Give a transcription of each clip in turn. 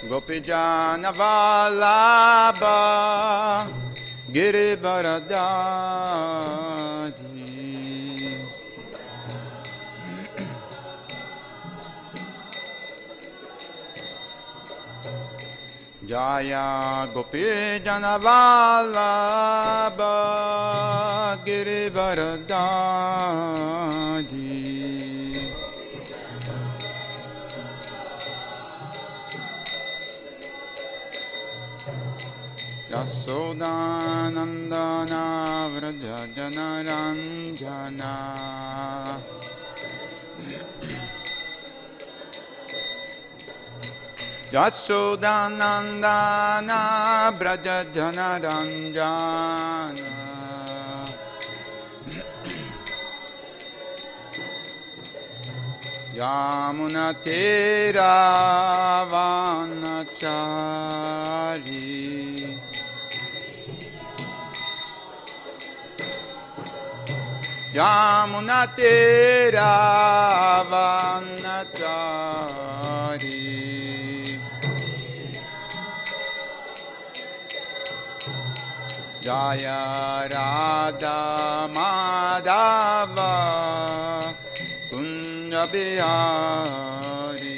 Gopijana Vallabha Girivaradhari Jaya Gopijana Vallabha Girivaradhari Yasodanandana Vraja Janaranjana Yasodanandana Vraja Janaranjana Yamunatira Vanachari Yamunatira Vanachari Jaya Radha Madhava Kunja Bihari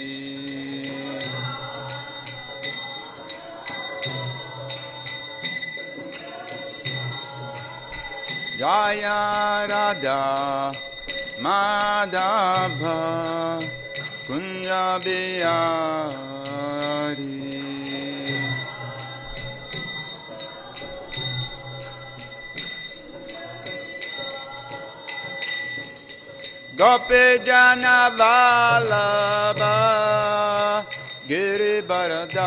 Jaya Radha Madhava Kunja Bihari Gopijana Vallabha Girivaradhari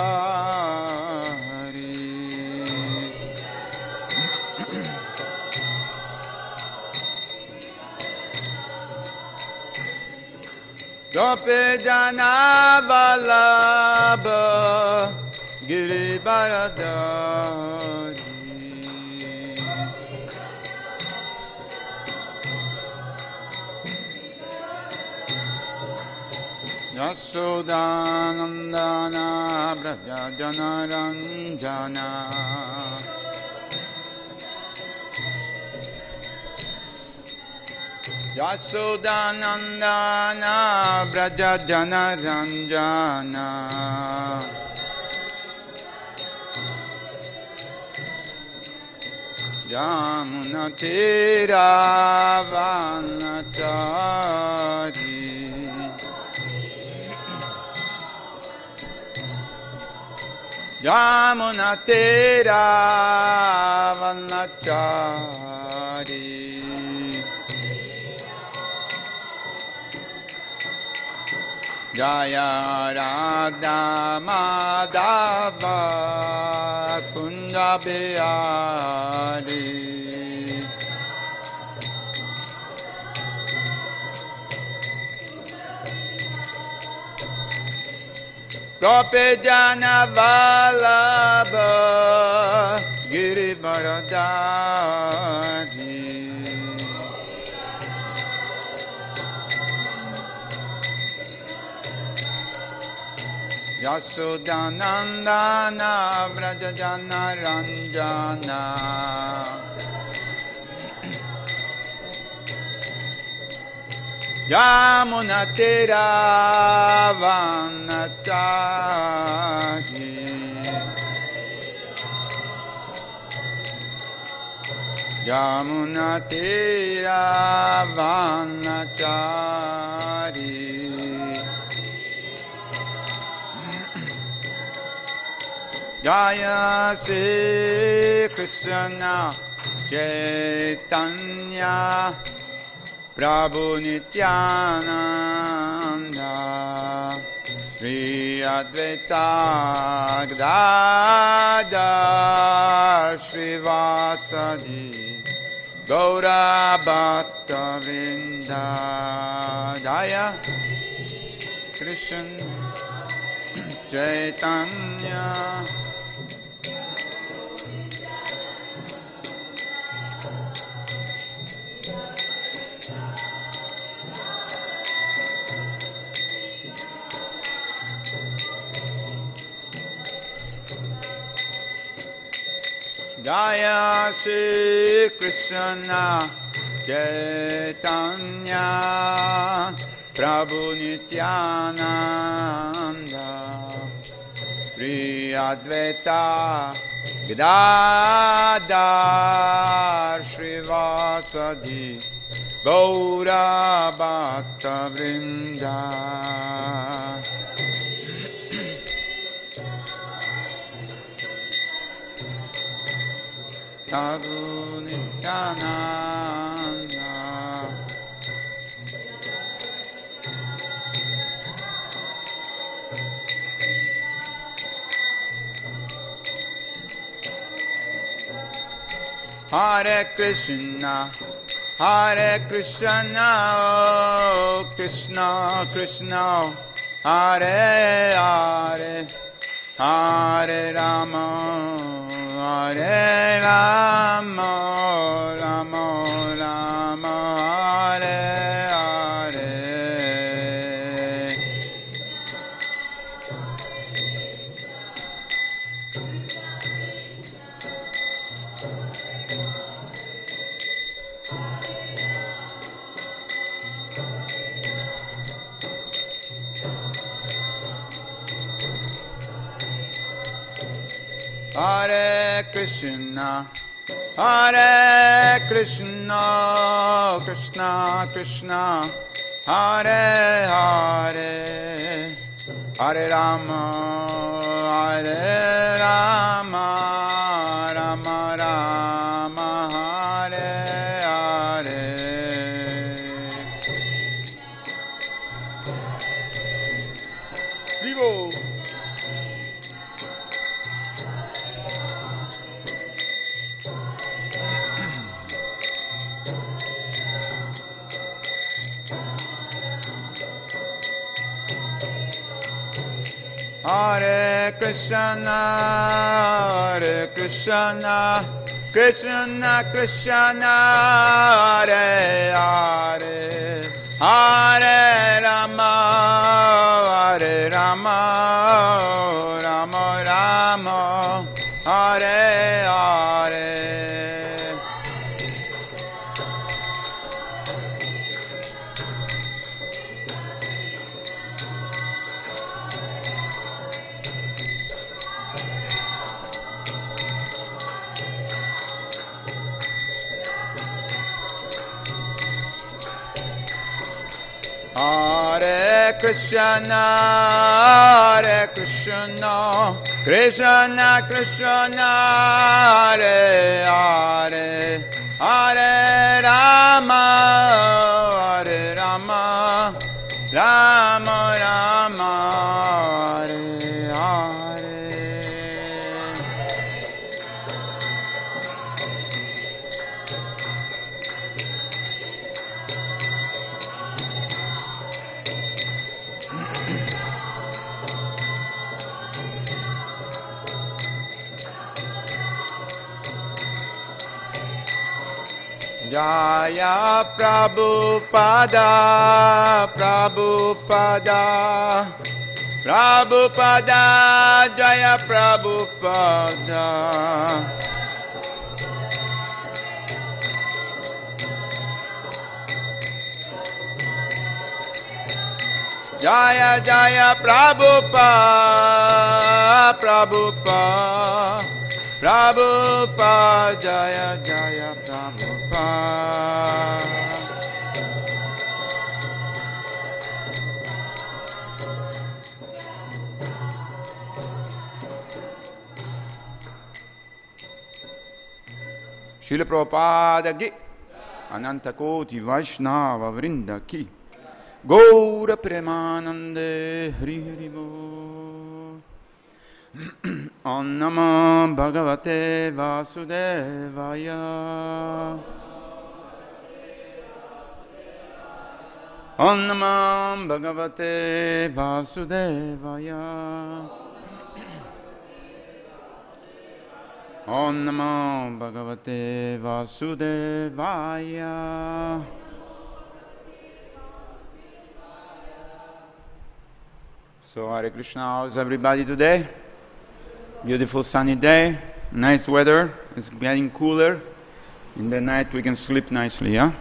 Gopijana Vallabha Girivaradhari Yasodanandana Vraja Janaranjana Yasodanandana Vraja Janaranjana Yamunatira Vanachari Yamunatira Vanachari Jaya Radha Madhava Kunja Bihari Gopijana Vallabha Girivaradhari Yasodanandana Vraja Janaranjana Yamunatira Vanachari Yamunatira Vanachari Jaya Sri Krishna Chaitanya Prabhu Nityananda Sri Advaita Gadadhar Srivasadi Gaura Bhakta Vrinda Jaya Krishna Chaitanya Jaya Shri Krishna Chaitanya Prabhu Nityananda Shri Advaita Gadadhar Shrivasadi Gaura Bhakta Vrinda Prabhu Nityananda Hare Krishna, Hare Krishna, Krishna Krishna, Hare Hare, Hare Rama, Hare Rama, Rama Rama, Hare Hare. Hare Krishna, Hare Krishna, Krishna Krishna, Hare Hare, Hare Rama, Hare Rama, Rama Rama, Hare Hare. Vivo! Hare Krishna, Hare Krishna, Krishna Krishna, Hare Hare, Hare Rama, Hare Rama, Rama Rama, Hare Hare. Hare Krishna, Hare Krishna, Krishna Krishna, Hare Hare, Hare Rama, Hare Rama, Rama Rama, Hare Hare. Jaya Prabhupada, Prabhupada, Prabhupada, Jaya Prabhupada. Jaya Jaya Prabhupada, Prabhupada, Prabhupada, Jaya Jaya Prabhupada. Śrīla Prabhupada ki, Ananta Koti Vaishnava Vrinda ki, Gaura Premanande Hari Hari Bol. Om Namo Bhagavate Vasudevaya. Om Namo Bhagavate Vasudevaya. Om Namo Bhagavate Vasudevaya. So Hare Krishna, how's everybody today? Beautiful sunny day. Nice weather. It's getting cooler. In the night we can sleep nicely, yeah?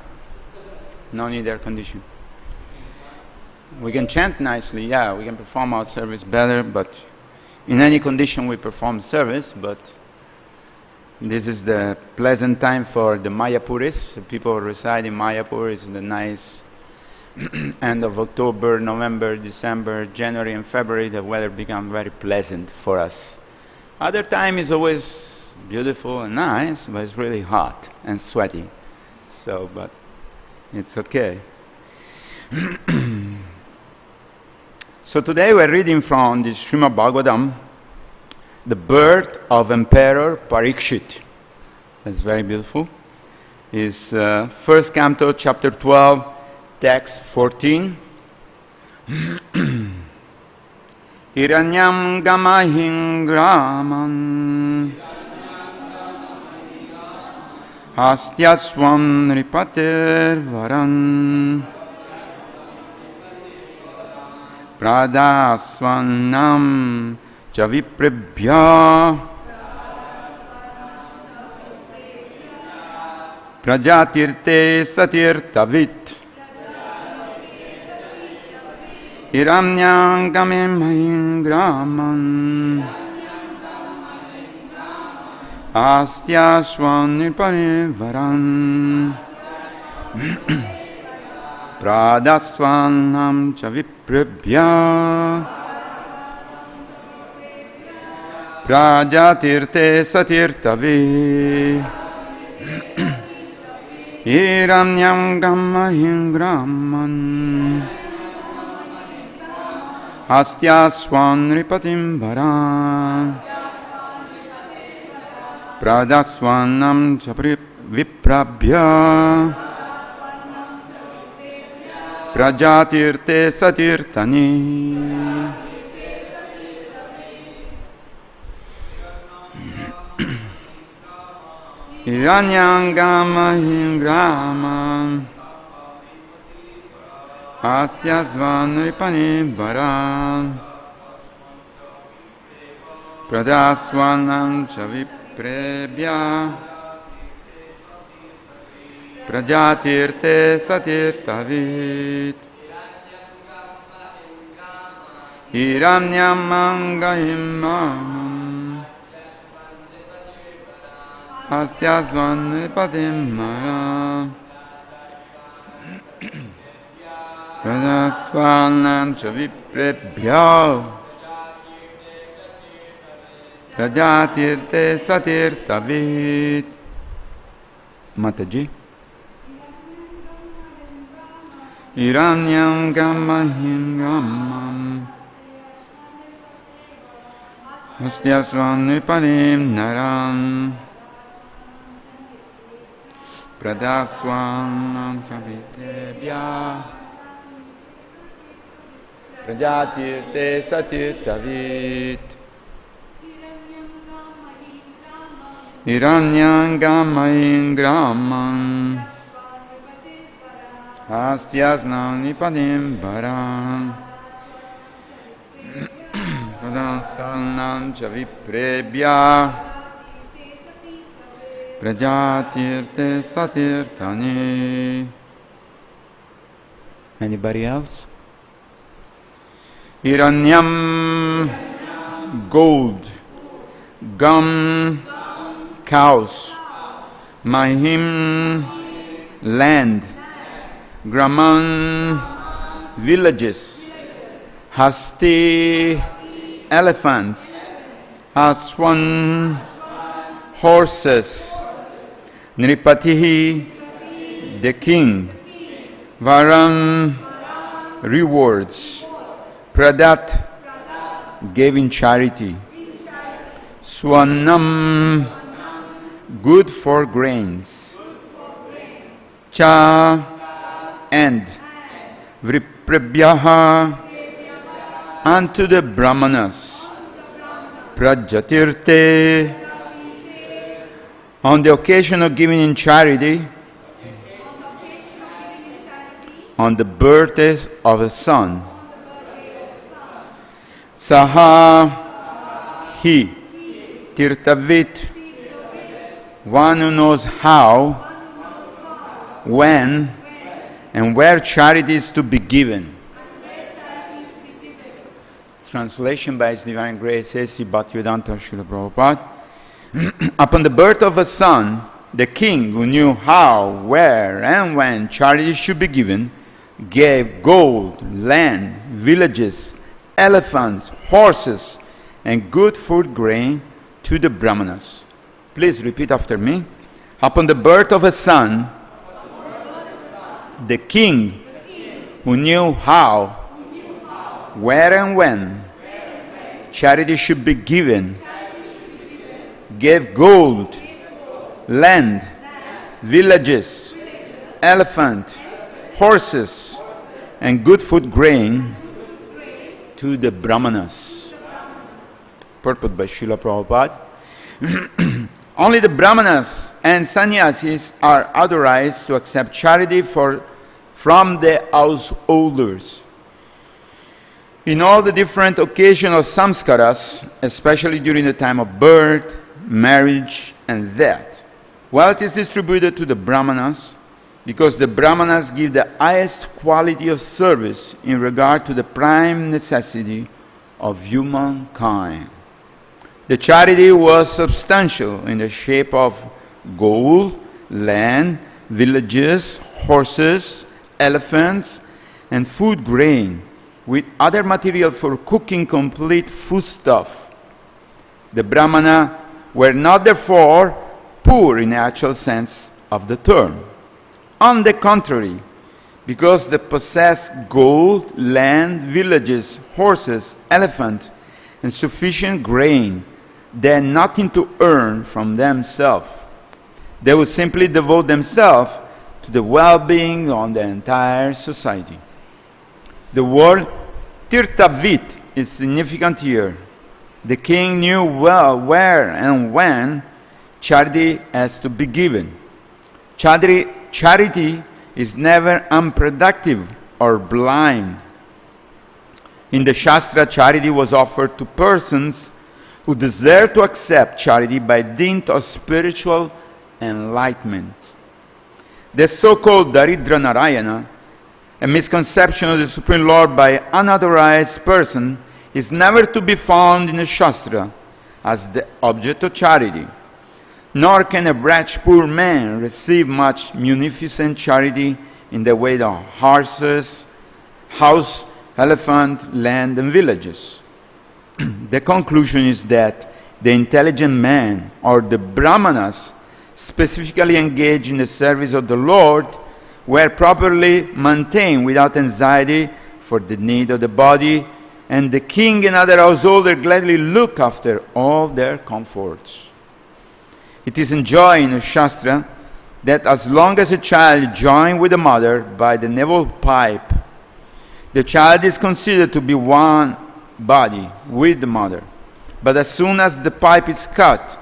No need air condition. We can chant nicely, yeah, we can perform our service better, but in any condition we perform service, but this is the pleasant time for the Mayapuris. The people who reside in Mayapur. Is the nice end of October, November, December, January and February. The weather becomes very pleasant for us. Other time is always beautiful and nice, but it's really hot and sweaty. So, but it's okay. So today we're reading from the Srimad Bhagavatam, the birth of Emperor Parīkṣit. That's very beautiful. It's first canto, chapter 12, text 14. Hiranyam gamahim graman hastyasvam ripatir varan pradasvanam chaviprabhya prajatirte satirtavit hiramnyam gamim graman astyasvam nirparivaran pradasvanam chaviprabhya prajatirte satirtavi hiramnyam gamahim graman astyasvam nripatim varan pradasvanam chaviprabhya prajatirte satirtani. Hiranyangamahim gramam astyasvan ripani varam pradasvanam chaviprebhya prajatirte satirtavit hiranyamangahim mamam astyasvan nipatim maram pradasvanam chaviprebhya prajatirte satirtavit. Mataji. Hiranyam gamahim gamam astyasvan nipanim naram pradasvanam chaviprabhya prajatirte satirtavit hiranyam gamahim gramam astyasvam nipatim varam pradasvanam chaviprebhya prajatirte satirtani. Anybody else? Hiranyam, gold. Gam, cows. Mahim, land. Graman, villages. Hasti, elephants. Aswan, horses. Nripatihi, the king. Varam, rewards. Pradat, gave in charity. Swanam, good for grains. Cha, and Vriprabhyaha, unto the brahmanas. Prajatirte, on the occasion of giving in charity, on the birthdays of a son. Saha, he, tirtavit, one who knows how, when, and where charity is to be given. Translation by His Divine Grace, A.C. Bhaktivedanta Srila Prabhupada. Upon the birth of a son, the king who knew how, where, and when charity should be given, gave gold, land, villages, elephants, horses, and good food grain to the brahmanas. Please repeat after me. Upon the birth of a son, the king who knew how, where and when charity should be given, gave gold, land, villages, elephant, horses, and good food grain to the brahmanas. Purport by Srila Prabhupada. Only the brahmanas and sannyasis are authorized to accept charity from the householders. In all the different occasional samskaras, especially during the time of birth, marriage, and death, wealth is distributed to the brahmanas because the brahmanas give the highest quality of service in regard to the prime necessity of humankind. The charity was substantial in the shape of gold, land, villages, horses, elephants, and food grain, with other material for cooking complete foodstuff. The brahmana were not therefore poor in the actual sense of the term. On the contrary, because they possessed gold, land, villages, horses, elephant, and sufficient grain, they had nothing to earn from themselves. They would simply devote themselves to the well-being of the entire society. The word tirthavit is significant here. The king knew well where and when charity has to be given. Charity is never unproductive or blind. In the Shastra, charity was offered to persons who deserve to accept charity by dint of spiritual enlightenment. The so-called Daridra Narayana, a misconception of the Supreme Lord by an unauthorized person, is never to be found in the Shastra as the object of charity. Nor can a wretched poor man receive much munificent charity in the way of horses, house, elephant, land, and villages. The conclusion is that the intelligent man, or the brahmanas, specifically engaged in the service of the Lord, were properly maintained without anxiety for the need of the body, and the king and other householders gladly look after all their comforts. It is enjoined in the Shastra that as long as a child joins with the mother by the navel pipe, the child is considered to be one body with the mother. But as soon as the pipe is cut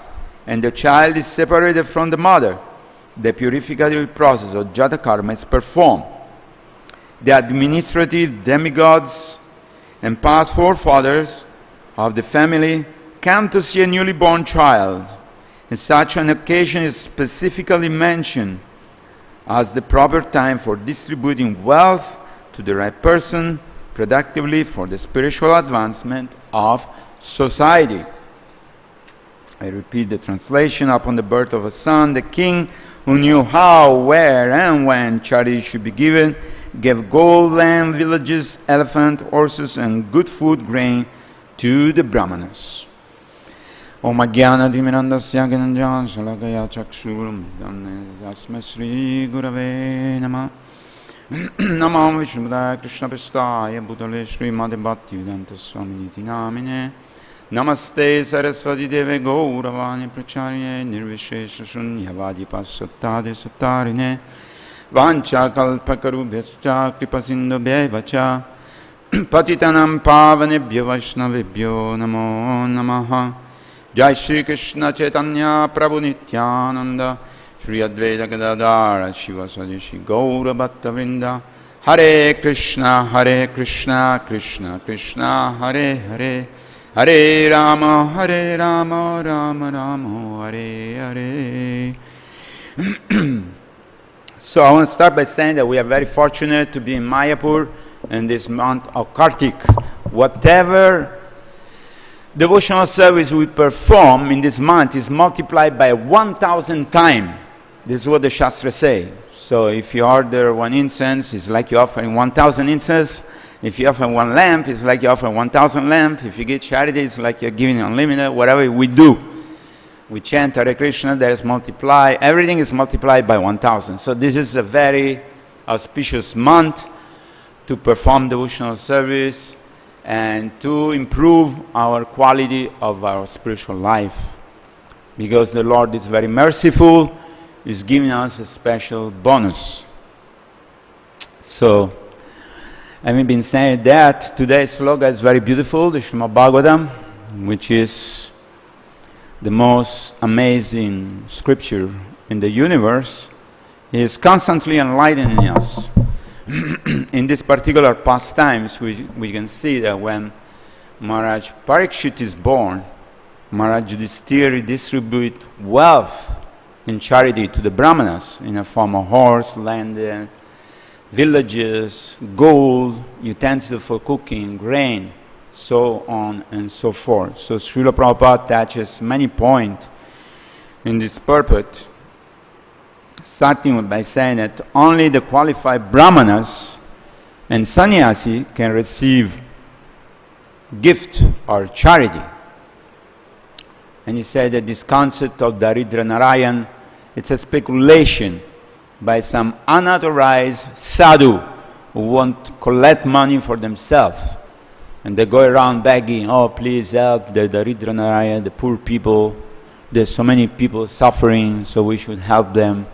and the child is separated from the mother, the purificatory process of jata karma is performed. The administrative demigods and past forefathers of the family come to see a newly born child, and such an occasion is specifically mentioned as the proper time for distributing wealth to the right person productively for the spiritual advancement of society. I repeat the translation. Upon the birth of a son, the king, who knew how, where, and when charity should be given, gave gold, land, villages, elephant, horses, and good food grain to the brahmanas. Om Ajnana Dhimirandasya Gnanjan Shalakaya Chakshuram Tasmai Shri Gurave Namah. Namam Vishnupada Krishna Prestaya Bhutale Srimad Bhaktivedanta Swami Niti Namine. Namaste Saraswati Deve Gauravani Pracharye Nirvishesha Shunyavadi Pasattade Sattarine Vancha Kalpakarubhyascha Kripasindubhyevacha Patitanam Pavanebhyo Vaishnavebhyo Namo Namaha. Jai Shri Krishna Chaitanya Prabhu Nityananda Shri Advaita Gadadara Shiva Swadeshi Gaura Bhatta Vrinda. Hare Krishna Krishna Krishna Hare Hare Hare Rama, Rama Rama, Hare Hare. So I want to start by saying that we are very fortunate to be in Mayapur in this month of Kartik. Whatever devotional service we perform in this month is multiplied by 1,000 times. This is what the Shastra say. So if you order one incense, it's like you're offering 1,000 incense. If you offer one lamp, it's like you're offering 1,000 lamps. If you give charity, it's like you're giving unlimited. Whatever we do, we chant Hare Krishna, that is multiplied. Everything is multiplied by 1,000. So this is a very auspicious month to perform devotional service and to improve our quality of our spiritual life. Because the Lord is very merciful, He's giving us a special bonus. So, having been saying that, today's sloga is very beautiful, the Srimad Bhagavatam, which is the most amazing scripture in the universe, is constantly enlightening us. In this particular pastimes, we can see that when Mahārāja Parīkṣit is born, Mahārāja Yudhishthira distributes wealth in charity to the brahmanas in the form of horse, land, villages, gold, utensils for cooking, grain, so on and so forth. So Srila Prabhupada attaches many points in this purport, starting by saying that only the qualified brahmanas and sannyasi can receive gift or charity. And he said that this concept of Daridra Narayan, it's a speculation by some unauthorized sadhu who want to collect money for themselves. And they go around begging, oh please help the Daridra Narayan, the poor people. There's so many people suffering, so we should help them.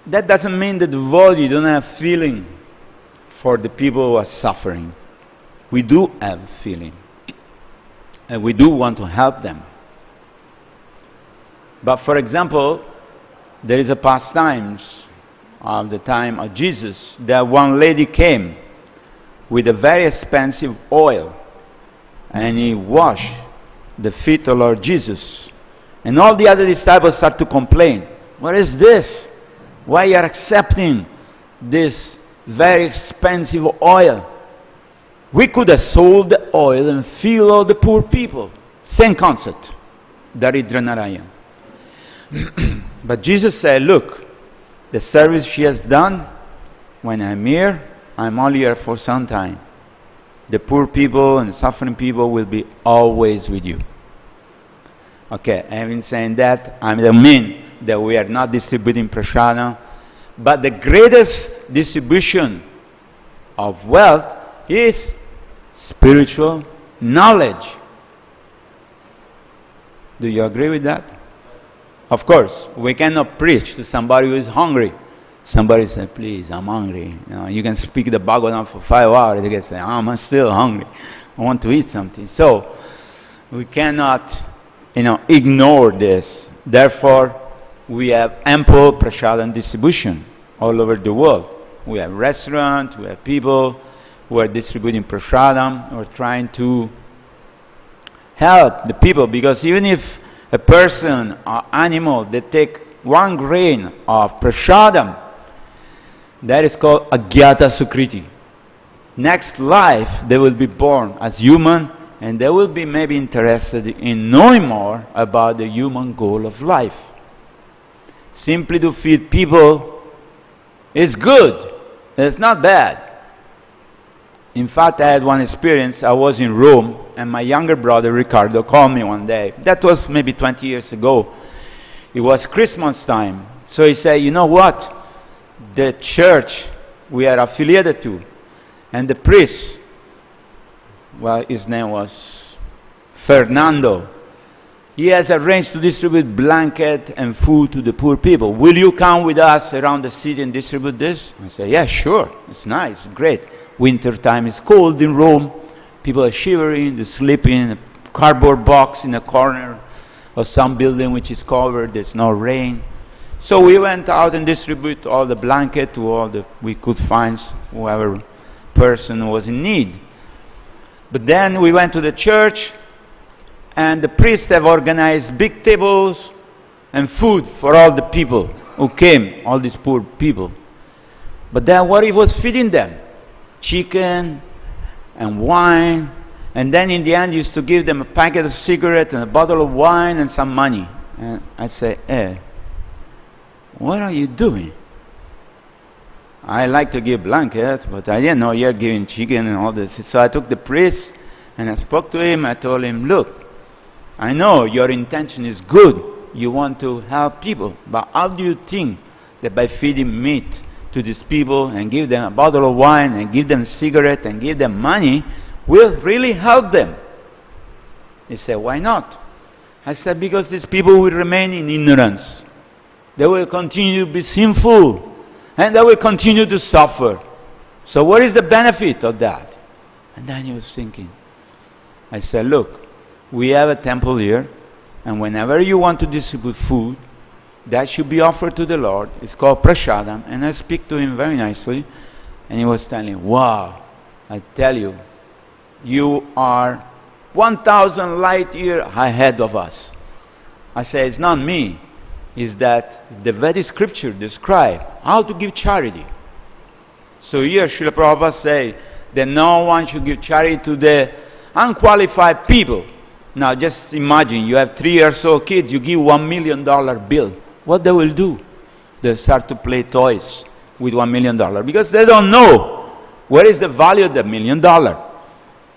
That doesn't mean that the devotee don't have feeling for the people who are suffering. We do have feeling. And we do want to help them. But for example, there is a pastimes of the time of Jesus that one lady came with a very expensive oil and he washed the feet of Lord Jesus. And all the other disciples start to complain. What is this? Why you are accepting this very expensive oil? We could have sold the oil and filled all the poor people. Same concept, Daridra Narayan. But Jesus said, look, the service she has done, when I'm here, I'm only here for some time. The poor people and suffering people will be always with you. Okay, having said that, I don't mean that we are not distributing prasadam, but the greatest distribution of wealth is spiritual knowledge. Do you agree with that? Of course, we cannot preach to somebody who is hungry. Somebody say, please, I'm hungry. You can speak the Bhagavatam for 5 hours. They can say, I'm still hungry. I want to eat something. So, we cannot, ignore this. Therefore, we have ample prasadam distribution all over the world. We have restaurants, we have people who are distributing prasadam or trying to help the people, because even if a person or animal, they take 1 grain of prasadam, that is called agyata sukriti. Next life, they will be born as human, and they will be maybe interested in knowing more about the human goal of life. Simply to feed people is good. It's not bad. In fact, I had one experience. I was in Rome, and my younger brother, Ricardo, called me one day. That was maybe 20 years ago. It was Christmas time. So he said, you know what? The church we are affiliated to, and the priest, well, his name was Fernando, he has arranged to distribute blanket and food to the poor people. Will you come with us around the city and distribute this? I said, yeah, sure. It's nice, great. Winter time is cold in Rome. People are shivering, they're sleeping in a cardboard box in a corner of some building which is covered, there's no rain. So we went out and distributed all the blanket to all the we could find, whoever person was in need. But then we went to the church, and the priests have organized big tables and food for all the people who came, all these poor people. But then what he was feeding them? Chicken and wine. And then in the end, he used to give them a packet of cigarettes and a bottle of wine and some money. And I say, what are you doing? I like to give blanket, but I didn't know you're giving chicken and all this. So I took the priest and I spoke to him. I told him, look, I know your intention is good. You want to help people. But how do you think that by feeding meat to these people and give them a bottle of wine and give them cigarette and give them money will really help them? He said, why not? I said, because these people will remain in ignorance. They will continue to be sinful. And they will continue to suffer. So what is the benefit of that? And then he was thinking. I said, look, we have a temple here, and whenever you want to distribute food, that should be offered to the Lord. It's called prasadam. And I speak to him very nicely, and he was telling, wow, I tell you, you are 1,000 light years ahead of us. I say, it's not me. Is that the Vedic scripture describe how to give charity. So here Srila Prabhupada say that no one should give charity to the unqualified people. Now just imagine you have 3-year-old kids, you give $1 million bill. What they will do? They start to play toys with $1 million because they don't know what is the value of the $1 million.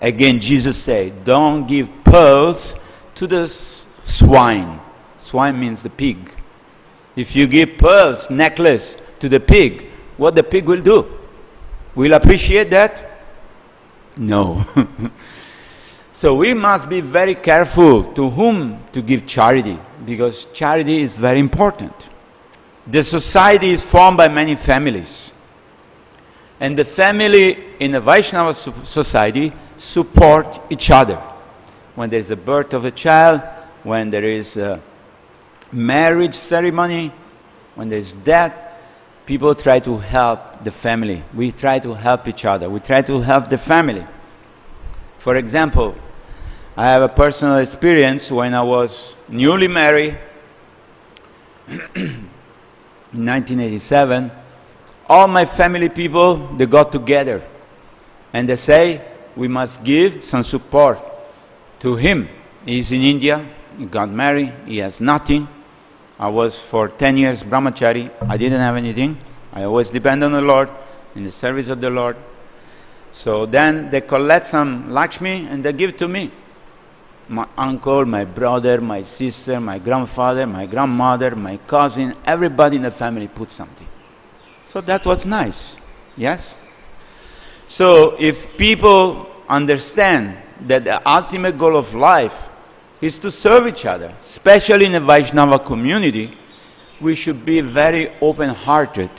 Again, Jesus said, don't give pearls to the swine. Swine means the pig. If you give pearls, necklace to the pig, what the pig will do? Will appreciate that? No. So we must be very careful to whom to give charity, because charity is very important. The society is formed by many families. And the family in a Vaishnava society support each other. When there is a birth of a child, when there is a marriage ceremony, when there is death, people try to help the family. We try to help each other. We try to help the family. For example, I have a personal experience when I was newly married in 1987. All my family people, they got together and they say, we must give some support to him. He's in India, he got married, he has nothing. I was for 10 years brahmachari. I didn't have anything. I always depend on the Lord, in the service of the Lord. So then they collect some Lakshmi and they give to me. My uncle, my brother, my sister, my grandfather, my grandmother, my cousin, everybody in the family put something. So that was nice. Yes? So if people understand that the ultimate goal of life is to serve each other, especially in the Vaishnava community, we should be very open-hearted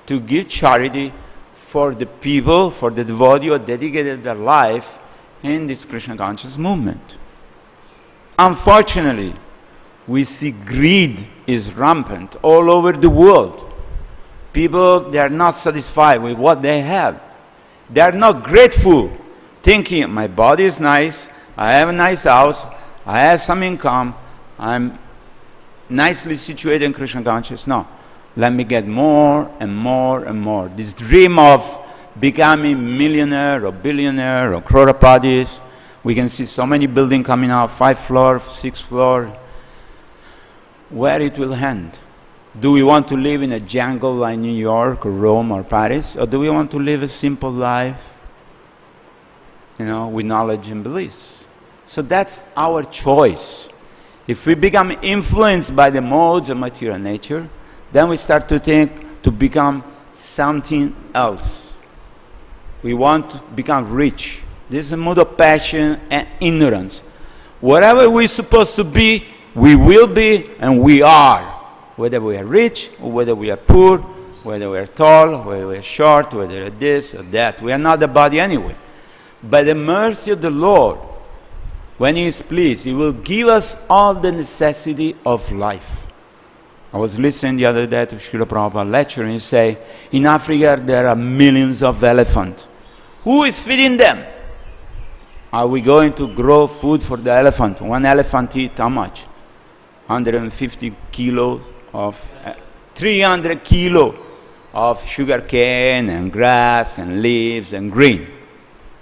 to give charity for the people, for the devotee who dedicated their life in this Krishna conscious movement. Unfortunately, we see greed is rampant all over the world. People, they are not satisfied with what they have. They are not grateful, thinking, my body is nice, I have a nice house, I have some income, I'm nicely situated in Krishna consciousness. No, let me get more and more and more. This dream of becoming millionaire or billionaire or crore-padis, we can see so many buildings coming out, 5th floor, 6th floor. Where it will end? Do we want to live in a jungle like New York or Rome or Paris? Or do we want to live a simple life, with knowledge and bliss? So that's our choice. If we become influenced by the modes of material nature, then we start to think to become something else. We want to become rich. This is a mode of passion and ignorance. Whatever we're supposed to be, we will be and we are. Whether we are rich or whether we are poor, whether we are tall, whether we are short, whether we are this or that. We are not the body anyway. By the mercy of the Lord, when He is pleased, He will give us all the necessity of life. I was listening the other day to Srila Prabhupada lecture, and he say, in Africa there are millions of elephants. Who is feeding them? Are we going to grow food for the elephant? One elephant eats how much? 150 kilos of, 300 kilo of sugar cane and grass and leaves and green.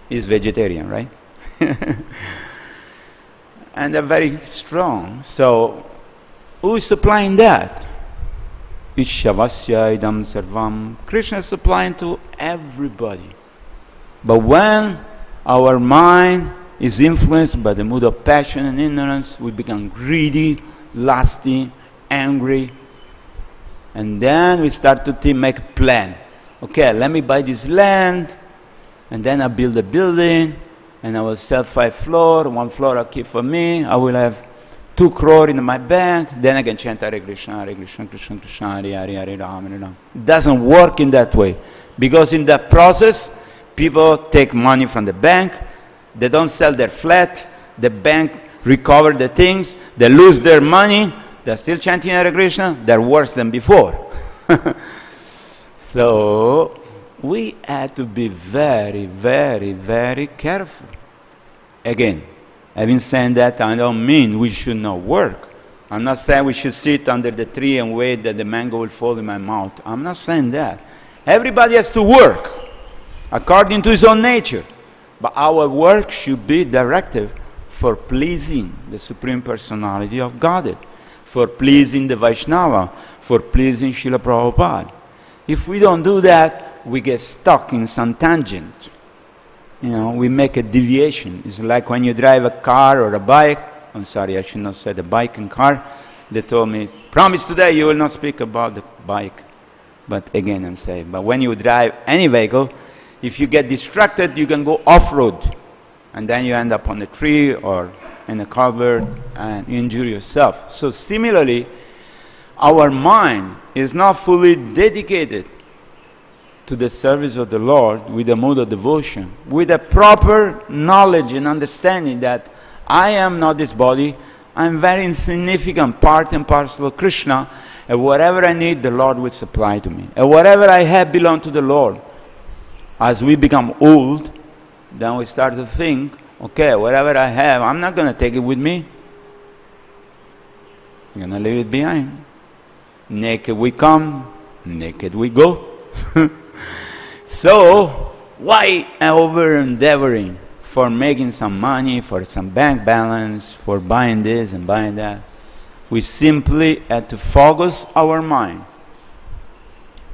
He's vegetarian, right? And they're very strong. So, who is supplying that? Ishavasya idam sarvam. Krishna is supplying to everybody. But when our mind is influenced by the mood of passion and ignorance, we become greedy, lusty, angry, and then we start to make a plan. Okay, let me buy this land, and then I'll build a building, and I will sell 5 floors, 1 floor I'll keep for me, I will have 2 crore in my bank, then I can chant Hare Krishna, Krishna Krishna, Hare Hare, Hare Rama, Hare Rama. It doesn't work in that way, because in that process, people take money from the bank, they don't sell their flat, the bank recover the things, they lose their money, they're still chanting Hare Krishna, they're worse than before. So, we have to be very, very, very careful. Again, having said that, I don't mean we should not work. I'm not saying we should sit under the tree and wait that the mango will fall in my mouth. I'm not saying that. Everybody has to work according to his own nature. But our work should be directed for pleasing the Supreme Personality of Godhead, for pleasing the Vaishnava, for pleasing Srila Prabhupada. If we don't do that, we get stuck in some tangent. You know, we make a deviation. It's like when you drive a car or a bike. I'm sorry, I should not say the bike and car. They told me, promise today you will not speak about the bike. But again, I'm saying, but when you drive any vehicle, if you get distracted, you can go off-road. And then you end up on a tree or in a cupboard and you injure yourself. So similarly, our mind is not fully dedicated to the service of the Lord with a mood of devotion, with a proper knowledge and understanding that I am not this body, I'm very insignificant part and parcel of Krishna, and whatever I need, the Lord will supply to me. And whatever I have belongs to the Lord. As we become old, then we start to think, okay, whatever I have, I'm not going to take it with me. I'm going to leave it behind. Naked we come, naked we go. So, why over-endeavoring for making some money, for some bank balance, for buying this and buying that? We simply have to focus our mind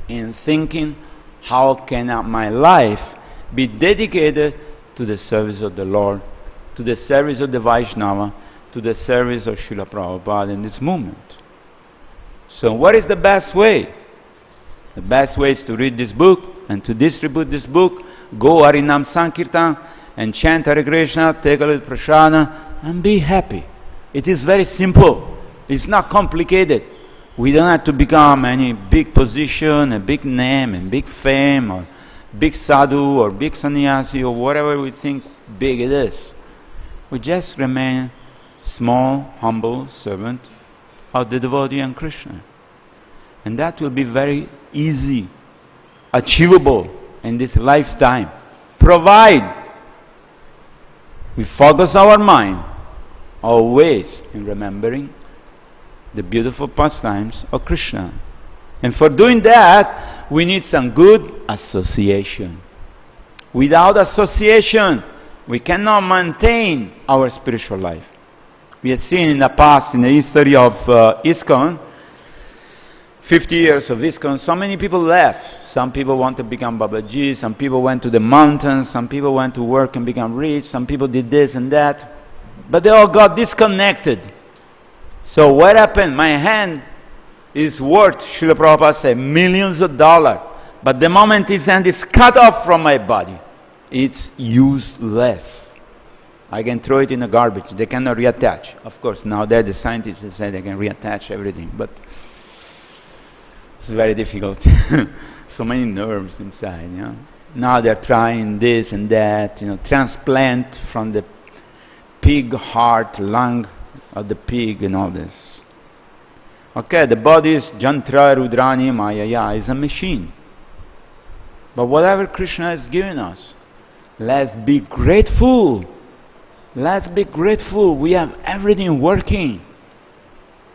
in thinking, how can my life be dedicated to the service of the Lord, to the service of the Vaishnava, to the service of Srila Prabhupada in this movement? So what is the best way? The best way is to read this book and to distribute this book, go Harinam Sankirtan and chant Hare Krishna, take a little prasada and be happy. It is very simple. It's not complicated. We don't have to become any big position, a big name, and big fame, or big sadhu, or big sannyasi, or whatever we think big it is. We just remain small, humble servant of the devotee and Krishna. And that will be very easy, achievable in this lifetime, provide we focus our mind always in remembering the beautiful pastimes of Krishna. And for doing that, we need some good association. Without association, we cannot maintain our spiritual life. We have seen in the past, in the history of ISKCON, 50 years of ISKCON, so many people left. Some people want to become Babaji, some people went to the mountains, some people went to work and become rich, some people did this and that. But they all got disconnected. So what happened? My hand is worth, Srila Prabhupada said, millions of dollars. But the moment his hand is cut off from my body, it's useless. I can throw it in the garbage. They cannot reattach. Of course, nowadays the scientists say they can reattach everything, but it's very difficult. So many nerves inside, you know. Now they're trying this and that, you know, transplant from the pig heart, lung of the pig and all this. Okay, the body is jantra rudrani mayaya, is a machine. But whatever Krishna has given us, let's be grateful Let's be grateful. We have everything working.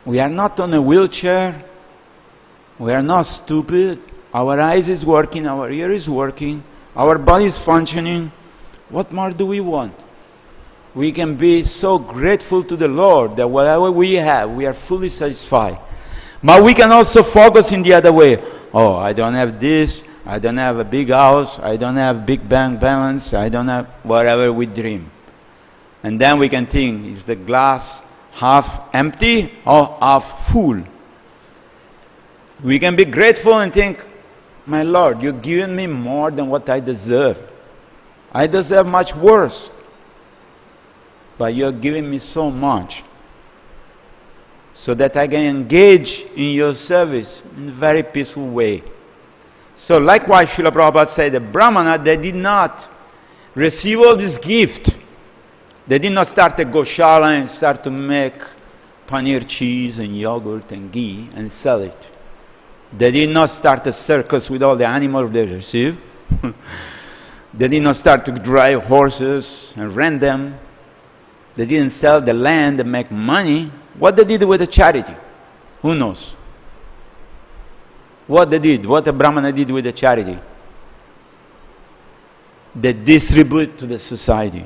We are not on a wheelchair. We are not stupid. Our eyes is working, our ear is working, our body is functioning. What more do we want? We can be so grateful to the Lord that whatever we have, we are fully satisfied. But we can also focus in the other way. Oh, I don't have this, I don't have a big house, I don't have big bank balance, I don't have whatever we dream. And then we can think, is the glass half empty or half full? We can be grateful and think, my Lord, you've given me more than what I deserve. I deserve much worse. But you're giving me so much so that I can engage in your service in a very peaceful way. So likewise, Srila Prabhupada said, the Brahmana, they did not receive all this gift. They did not start a goshala and start to make paneer cheese and yogurt and ghee and sell it. They did not start a circus with all the animals they received. They did not start to drive horses and rent them. They didn't sell the land and make money. What they did with the charity? Who knows? What they did, what the Brahmana did with the charity? They distribute to the society.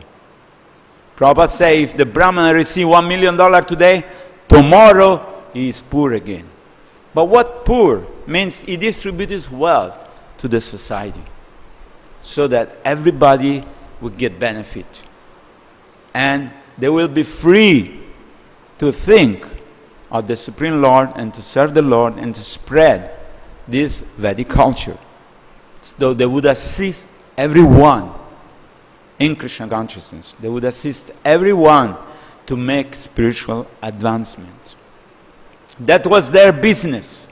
Prabhupada says, if the Brahmana receives $1 million today, tomorrow he is poor again. But what poor? Means he distributes his wealth to the society so that everybody will get benefit. And they will be free to think of the Supreme Lord and to serve the Lord and to spread this Vedic culture. So they would assist everyone in Krishna consciousness. They would assist everyone to make spiritual advancement. That was their business.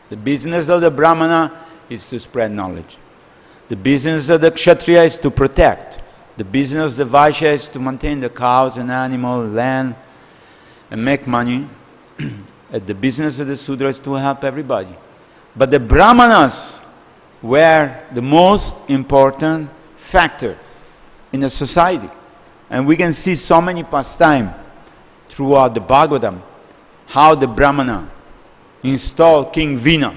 The business of the Brahmana is to spread knowledge. The business of the Kshatriya is to protect. The business of the Vaishya is to maintain the cows and animals, land, and make money. And the business of the Sudra is to help everybody. But the Brahmanas were the most important factor in the society. And we can see so many pastimes throughout the Bhagavatam, how the Brahmana install King Vina.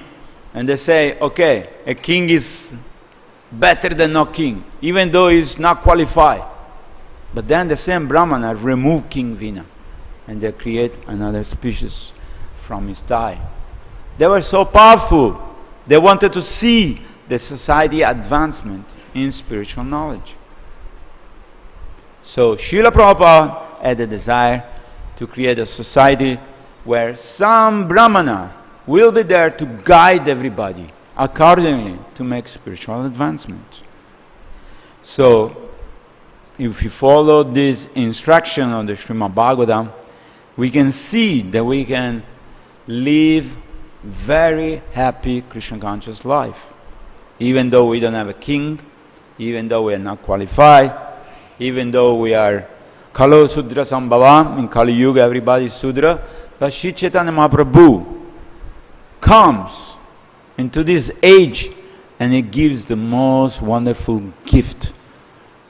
And they say, okay, a king is better than no king, even though he is not qualified. But then the same Brahmana remove King Vina, and they create another species from his tie. They were so powerful. They wanted to see the society advancement in spiritual knowledge. So Srila Prabhupada had a desire to create a society where some Brahmana will be there to guide everybody accordingly to make spiritual advancement. So, if we follow this instruction of the Srimad Bhagavatam, we can see that we can live very happy Krishna conscious life. Even though we don't have a king, even though we are not qualified, even though we are Kalo Sudra Sambhavam, in Kali Yuga everybody is Sudra, but Sri Chaitanya Mahaprabhu comes into this age and he gives the most wonderful gift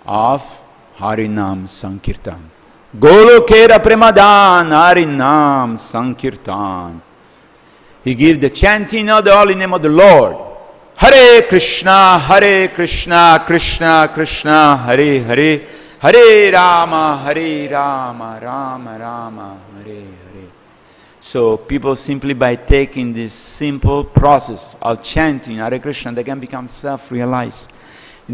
of Harinam Sankirtan. Golokera Premadan Harinam Sankirtan. He gives the chanting of the holy name of the Lord. Hare Krishna, Krishna Krishna, Hare Hare, Hare Rama, Rama Rama, Hare Hare. So people simply by taking this simple process of chanting Hare Krishna, they can become self-realized.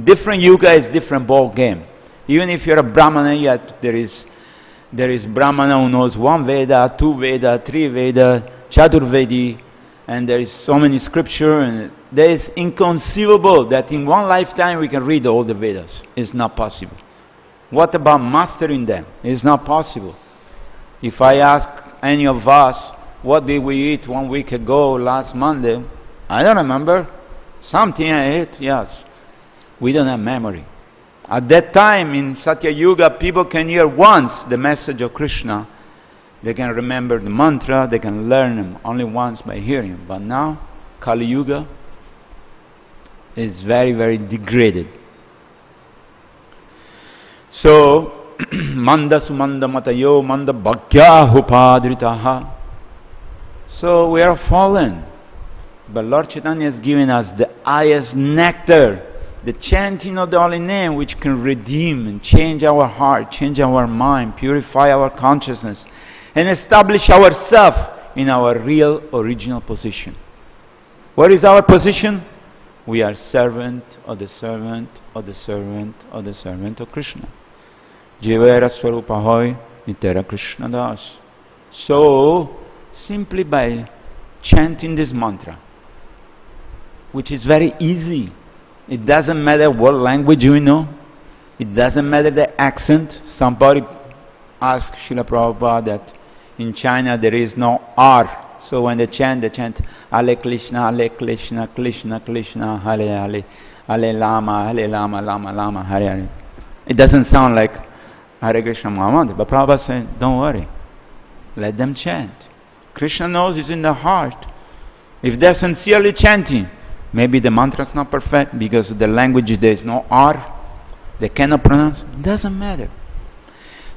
Different yuga is different ball game. Even if you're a Brahmana, yet there is Brahmana who knows one Veda, two Veda, three Veda, Chaturvedi, and there is so many scripture, and there is inconceivable that in one lifetime we can read all the Vedas. It's not possible. What about mastering them? It's not possible. If I ask any of us, what did we eat 1 week ago, last Monday? I don't remember. Something I ate, yes. We don't have memory. At that time in Satya Yuga, people can hear once the message of Krishna. They can remember the mantra, they can learn them only once by hearing. But now, Kali Yuga is very, very degraded. So, manda sumanda matayo manda bhakya upadritaha. So we are fallen. But Lord Chaitanya has given us the highest nectar, the chanting of the holy name, which can redeem and change our heart, change our mind, purify our consciousness, and establish ourselves in our real original position. What is our position? We are servant of the servant of the servant of the servant of Krishna. Jivera swarupahoy nitera Krishna das. So, simply by chanting this mantra, which is very easy. It doesn't matter what language you know. It doesn't matter the accent. Somebody asked Srila Prabhupada that in China there is no R. So when they chant Hare Krishna, Krishna Krishna, Hare Hare, Lama, Lama, Lama, Hare Hare. It doesn't sound like Hare Krishna Mahamantra. But Prabhupada said, don't worry. Let them chant. Krishna knows it's in the heart. If they're sincerely chanting, maybe the mantra is not perfect because the language there is no R. They cannot pronounce. It doesn't matter.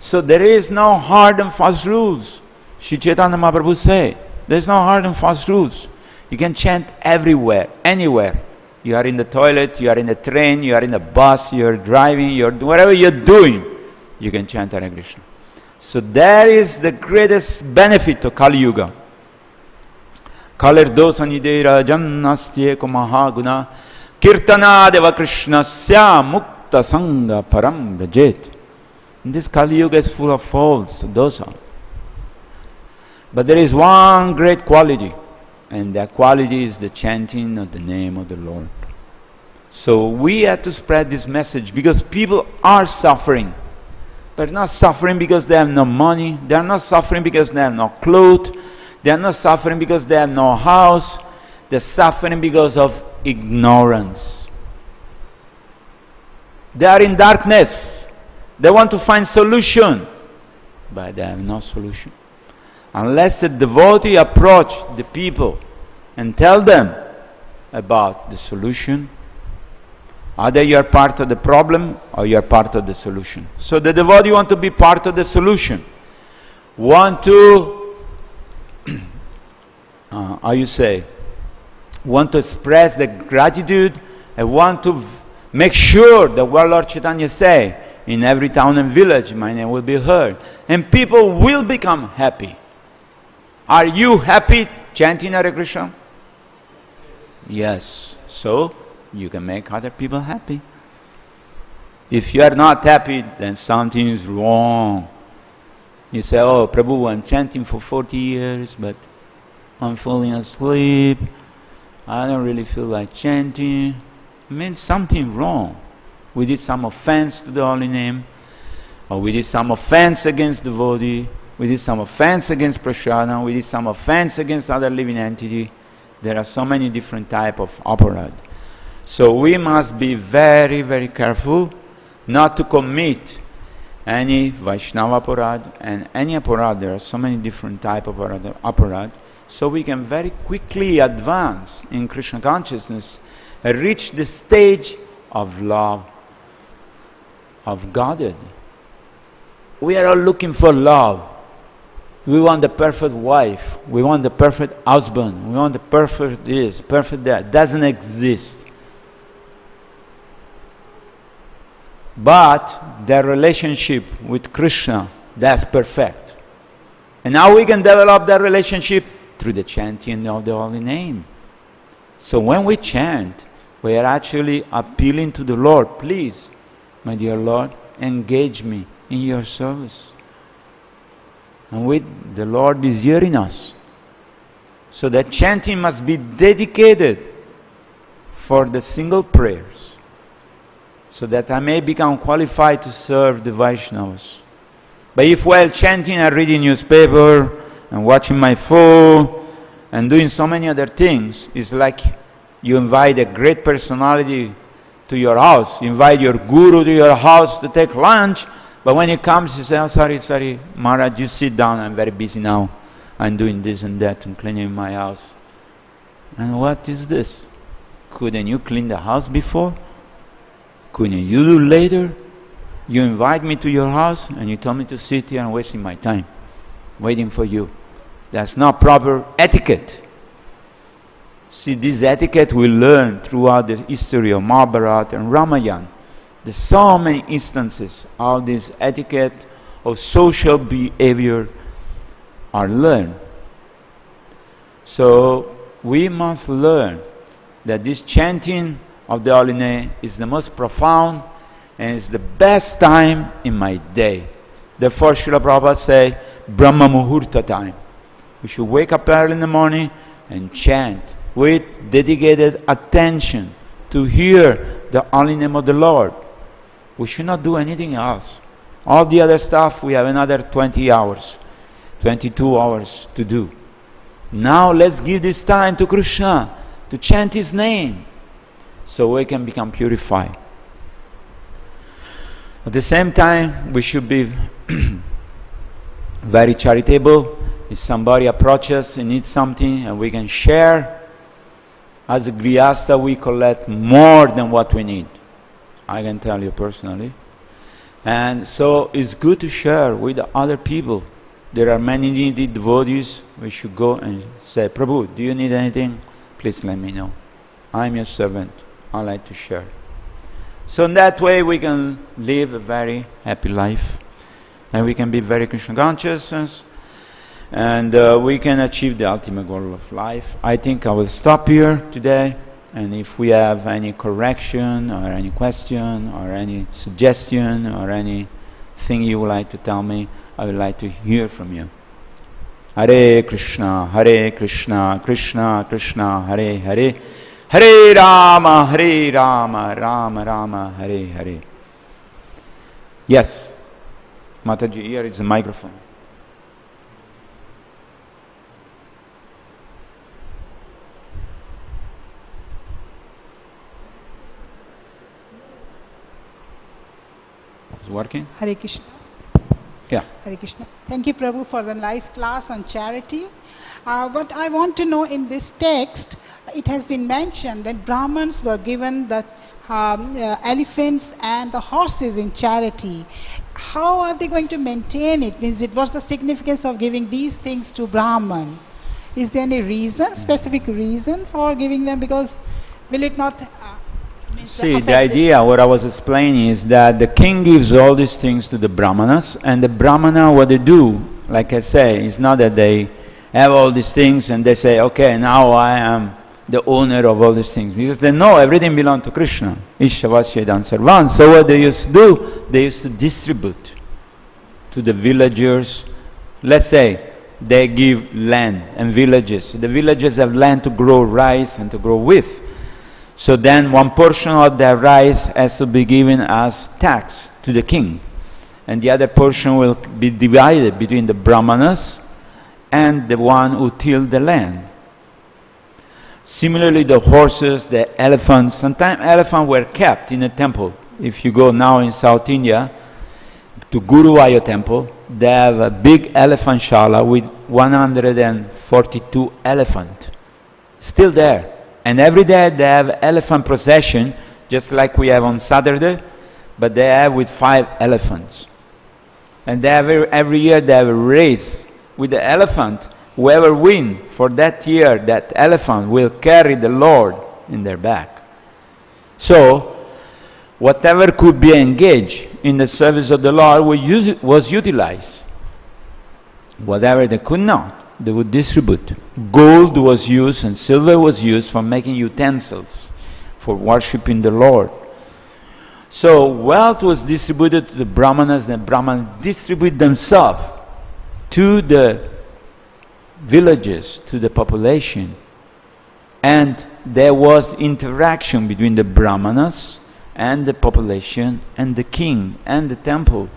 So there is no hard and fast rules. Sri Chaitanya Mahaprabhu say, there is no hard and fast rules. You can chant everywhere, anywhere. You are in the toilet, you are in the train, you are in the bus, you are driving, whatever you're doing, you can chant Hare Krishna. So that is the greatest benefit of Kali Yuga. Kalerdosa nidera jannastye mahaguna kirtana deva krishnasya mukta sangha param brajet. This Kali Yuga is full of faults, dosa. But there is one great quality, and that quality is the chanting of the name of the Lord. So we have to spread this message because people are suffering. But not suffering because they have no money. They are not suffering because they have no clothes. They are not suffering because they have no house. They are suffering because of ignorance. They are in darkness. They want to find solution, but they have no solution. Unless a devotee approach the people and tell them about the solution, either you are part of the problem or you are part of the solution. So the devotee want to be part of the solution. Want to, want to express the gratitude and want to make sure that what Lord Chaitanya say, in every town and village my name will be heard. And people will become happy. Are you happy chanting Hare Krishna? Yes. So, you can make other people happy. If you are not happy, then something is wrong. You say, oh, Prabhu, I'm chanting for 40 years, but I'm falling asleep. I don't really feel like chanting. It means something wrong. We did some offense to the holy name, or we did some offense against the devotee, we did some offense against prasada, we did some offense against other living entity. There are so many different types of aparad. So we must be very, very careful not to commit any Vaishnava aparad and any aparad. There are so many different types of aparad. So we can very quickly advance in Krishna consciousness and reach the stage of love, of Godhead. We are all looking for love. We want the perfect wife. We want the perfect husband. We want the perfect this, perfect that. Doesn't exist. But the relationship with Krishna, that's perfect. And how we can develop that relationship? Through the chanting of the holy name. So when we chant, we are actually appealing to the Lord. Please, my dear Lord, engage me in your service. And the Lord is hearing us. So that chanting must be dedicated for the single prayers, so that I may become qualified to serve the Vaishnavas. But if while chanting I reading newspaper and watching my phone and doing so many other things, it's like you invite a great personality to your house, you invite your guru to your house to take lunch, but when he comes, you say, oh, sorry, Mahārāj, you sit down, I'm very busy now. I'm doing this and that and cleaning my house. And what is this? Couldn't you clean the house before? Couldn't you do later? You invite me to your house and you tell me to sit here and wasting my time, waiting for you. That's not proper etiquette. See, this etiquette we learn throughout the history of Mahabharata and Ramayana. There's so many instances how this etiquette of social behavior are learned. So we must learn that this chanting of the holy name is the most profound and it's the best time in my day. Therefore, Srila Prabhupada say, Brahma Muhurta time. We should wake up early in the morning and chant with dedicated attention to hear the holy name of the Lord. We should not do anything else. All the other stuff, we have another 20 hours, 22 hours to do. Now let's give this time to Krishna, to chant His name, so we can become purified. At the same time, we should be very charitable. If somebody approaches and needs something and we can share, as a grihastha we collect more than what we need. I can tell you personally. And so it's good to share with other people. There are many needy devotees. We should go and say, Prabhu, do you need anything? Please let me know. I'm your servant. I like to share. So in that way we can live a very happy life. And we can be very Krishna conscious. And we can achieve the ultimate goal of life. I think I will stop here today. And if we have any correction or any question or any suggestion or anything you would like to tell me, I would like to hear from you. Hare Krishna, Krishna Krishna, Hare Hare, Hare Rama, Rama Rama, Hare Hare. Yes, Mataji, here is the microphone. Working? Hare Krishna. Yeah. Hare Krishna. Thank you, Prabhu, for the nice class on charity. But I want to know, in this text, it has been mentioned that Brahmins were given the elephants and the horses in charity. How are they going to maintain it? Means, what's the significance of giving these things to Brahman? Is there any reason, specific reason for giving them? Because will it not... See, the idea, what I was explaining, is that the king gives all these things to the brahmanas, and the brahmana, what they do, like I say, it's not that they have all these things and they say, okay, now I am the owner of all these things, because they know everything belongs to Krishna. Ishavasyadan sarvan. So what they used to do, they used to distribute to the villagers. Let's say they give land and villages. The villages have land to grow rice and to grow wheat. So then one portion of the rice has to be given as tax to the king. And the other portion will be divided between the brahmanas and the one who tilled the land. Similarly, the horses, the elephants, sometimes elephants were kept in a temple. If you go now in South India, to Guruvaya temple, they have a big elephant shala with 142 elephants. Still there. And every day they have elephant procession, just like we have on Saturday, but they have with 5 elephants. And they have every year they have a race with the elephant. Whoever wins for that year, that elephant will carry the Lord in their back. So, whatever could be engaged in the service of the Lord was utilized. Whatever they could not, they would distribute. Gold was used and silver was used for making utensils for worshipping the Lord. So wealth was distributed to the brahmanas, and the brahmanas distribute themselves to the villages, to the population. And there was interaction between the brahmanas and the population and the king and the temple.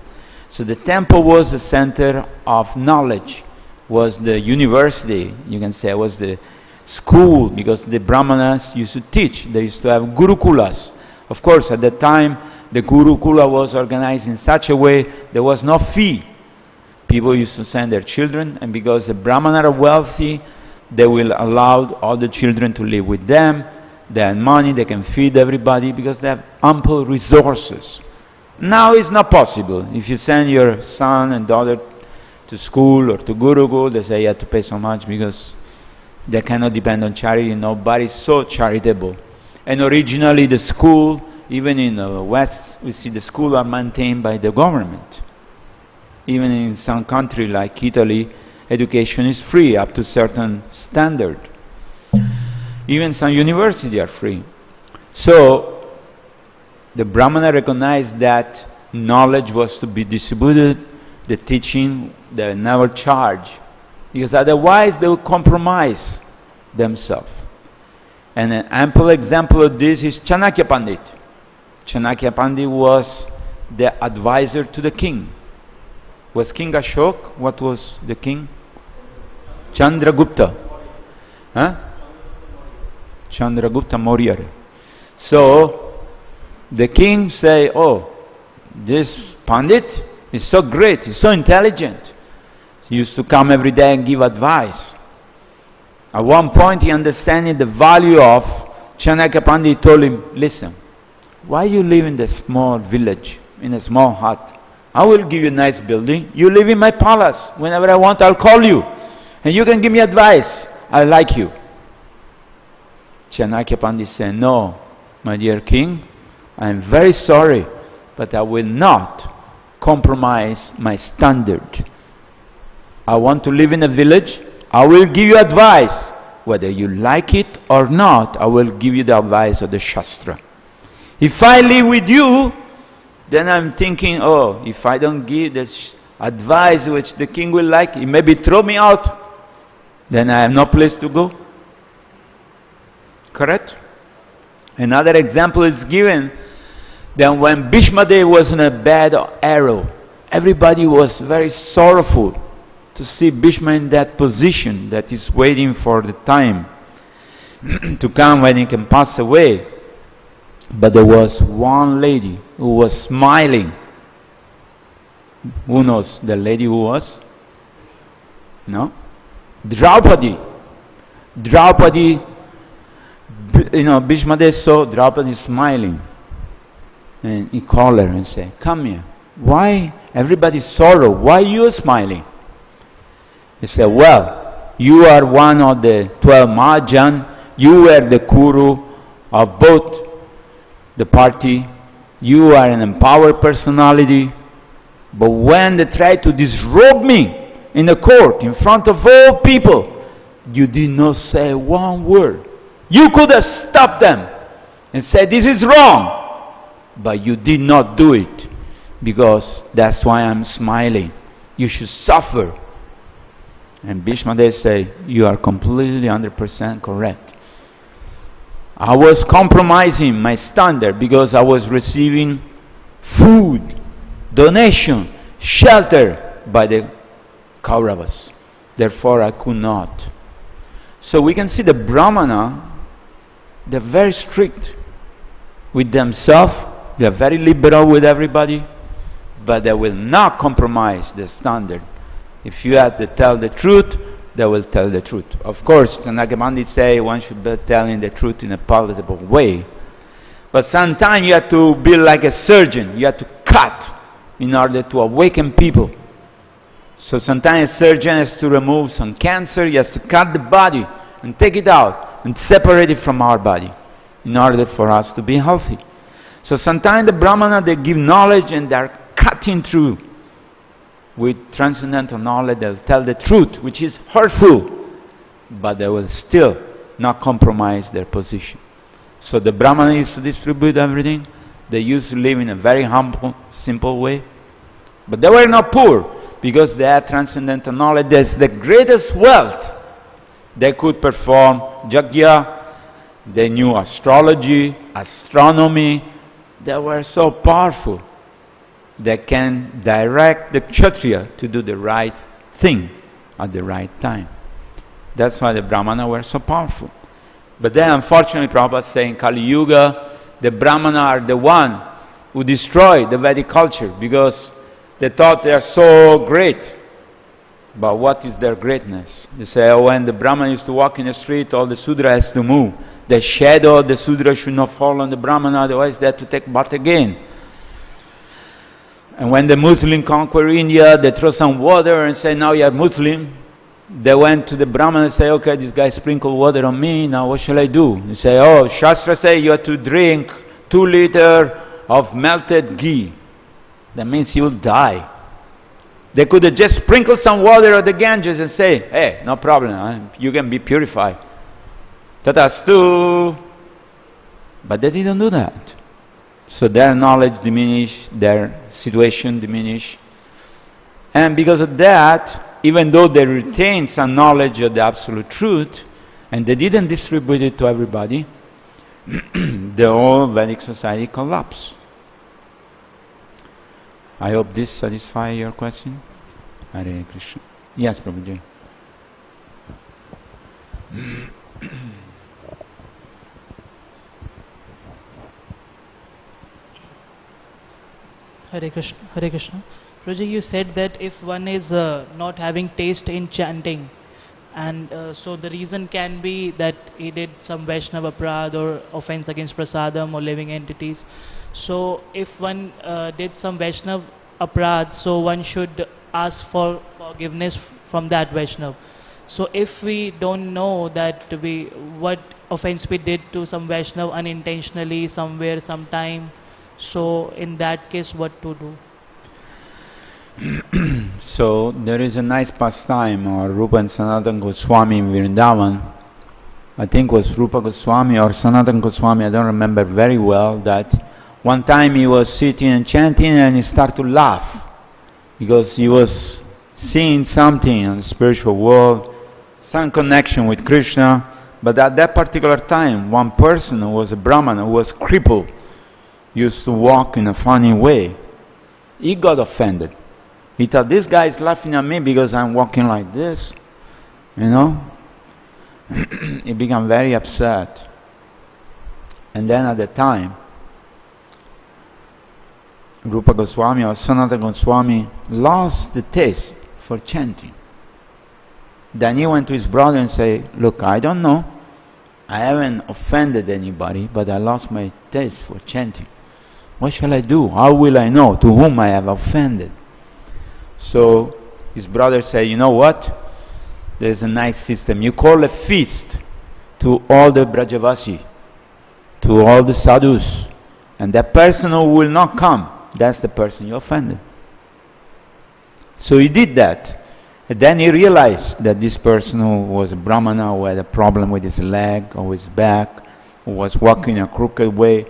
So the temple was the center of knowledge, was the university, you can say, was the school, because the brahmanas used to teach. They used to have gurukulas. Of course, at that time, the gurukula was organized in such a way there was no fee. People used to send their children, and because the brahmanas are wealthy, they will allow all the children to live with them. They have money, they can feed everybody because they have ample resources. Now it's not possible. If you send your son and daughter to school or to Gurukul, they say you have to pay so much because they cannot depend on charity. Nobody's so charitable. And originally the school, even in the West, we see the schools are maintained by the government. Even in some country like Italy, education is free up to a certain standard. Even some universities are free. So the Brahmana recognized that knowledge was to be distributed, the teaching, they never charge, because otherwise they would compromise themselves. And an ample example of this is Śaunaka Pandit. Śaunaka Pandit was the advisor to the king. Was King Ashok? What was the king? Chandragupta. Huh? Chandragupta Maurya. So the king say, oh, this Pandit is so great, he's so intelligent. He used to come every day and give advice. At one point he understanding the value of Śaunaka Pandit, told him, listen, why you live in the small village, in a small hut? I will give you a nice building. You live in my palace. Whenever I want, I'll call you. And you can give me advice. I like you. Śaunaka Pandit said, no, my dear king, I am very sorry, but I will not compromise my standard. I want to live in a village. I will give you advice. Whether you like it or not, I will give you the advice of the Shastra. If I live with you, then I'm thinking, oh, if I don't give this advice which the king will like, he maybe throw me out. Then I have no place to go. Correct? Another example is given that when Bhishma Dev was in a bad arrow, everybody was very sorrowful to see Bhishma in that position, that is waiting for the time to come when he can pass away. But there was one lady who was smiling. Who knows the lady who was? No? Draupadi. Draupadi, Bhishma Dev saw Draupadi smiling. And he called her and said, come here. Why everybody sorrow? Why you are smiling? He said, well, you are one of the 12 Mahajan. You were the Kuru of both the party. You are an empowered personality. But when they tried to disrobe me in the court, in front of all people, you did not say one word. You could have stopped them and said, this is wrong. But you did not do it, because that's why I'm smiling. You should suffer. And Bhishma Dev say, you are completely 100% correct. I was compromising my standard because I was receiving food, donation, shelter by the Kauravas. Therefore I could not. So we can see the Brahmana, they're very strict with themselves. They are very liberal with everybody, but they will not compromise the standard. If you have to tell the truth, they will tell the truth. Of course, Śaunaka Pandit say one should be telling the truth in a palatable way. But sometimes you have to be like a surgeon. You have to cut in order to awaken people. So sometimes a surgeon has to remove some cancer. He has to cut the body and take it out and separate it from our body in order for us to be healthy. So sometimes the Brahmana, they give knowledge and they're cutting through with transcendental knowledge. They'll tell the truth, which is hurtful, but they will still not compromise their position. So the Brahmana used to distribute everything. They used to live in a very humble, simple way. But they were not poor, because they had transcendental knowledge. That's the greatest wealth. They could perform yajna. They knew astrology, astronomy. They were so powerful. They can direct the Kshatriya to do the right thing at the right time. That's why the Brahmana were so powerful. But then unfortunately Prabhupada saying Kali Yuga, the Brahmana are the one who destroyed the Vedic culture, because they thought they are so great. But what is their greatness? They say, oh, when the Brahmana used to walk in the street, all the Sudra has to move. The shadow of the Sudra should not fall on the Brahmana, otherwise they have to take bath again. And when the Muslim conquer India, they throw some water and say, now you are Muslim. They went to the Brahman and say, okay, this guy sprinkled water on me, now what shall I do? They say, oh, Shastra say you have to drink 2 liters of melted ghee. That means you will die. They could have just sprinkled some water on the Ganges and say, hey, no problem, you can be purified. Tatastu. But they didn't do that. So their knowledge diminished, their situation diminished. And because of that, even though they retained some knowledge of the absolute truth, and they didn't distribute it to everybody, the whole Vedic society collapsed. I hope this satisfies your question. Hare Krishna. Yes, Prabhuji. Hare Krishna. Hare Krishna. Prabhuji, you said that if one is not having taste in chanting, and so the reason can be that he did some Vaishnava aparadha or offense against prasadam or living entities. So if one did some Vaishnava aparadha, so one should ask for forgiveness from that Vaishnava. So if we don't know that what offense we did to some Vaishnava unintentionally, somewhere, sometime, so in that case what to do? So there is a nice pastime of Rupa and Sanatana Gosvāmī in Vrindavan. I think it was Rupa Gosvāmī or Sanatana Gosvāmī, I don't remember very well, that one time he was sitting and chanting and he started to laugh because he was seeing something in the spiritual world, some connection with Krishna. But at that particular time, one person who was a Brahmana, who was crippled, used to walk in a funny way. He got offended. He thought, this guy is laughing at me because I'm walking like this, you know. He became very upset. And then at the time, Rupa Gosvāmī or Sanatana Gosvāmī lost the taste for chanting. Then he went to his brother and said, look, I don't know, I haven't offended anybody, but I lost my taste for chanting. What shall I do? How will I know to whom I have offended? So his brother said, you know what? There's a nice system. You call a feast to all the Brajavasi, to all the sadhus, and that person who will not come, that's the person you offended. So he did that. And then he realized that this person who was a Brahmana, who had a problem with his leg or his back, who was walking a crooked way,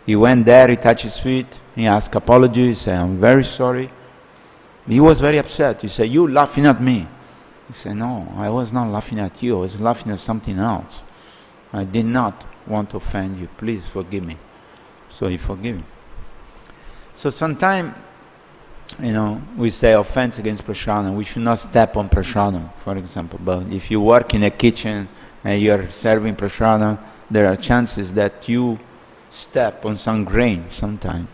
he went there, he touched his feet, he asked apology, he said, I'm very sorry. He was very upset. He said, you laughing at me. He said, no, I was not laughing at you, I was laughing at something else. I did not want to offend you, please forgive me. So he forgave him. So sometimes, you know, we say offense against prasadam, we should not step on prasadam, for example. But if you work in a kitchen and you are serving prasadam, there are chances that you step on some grain sometime.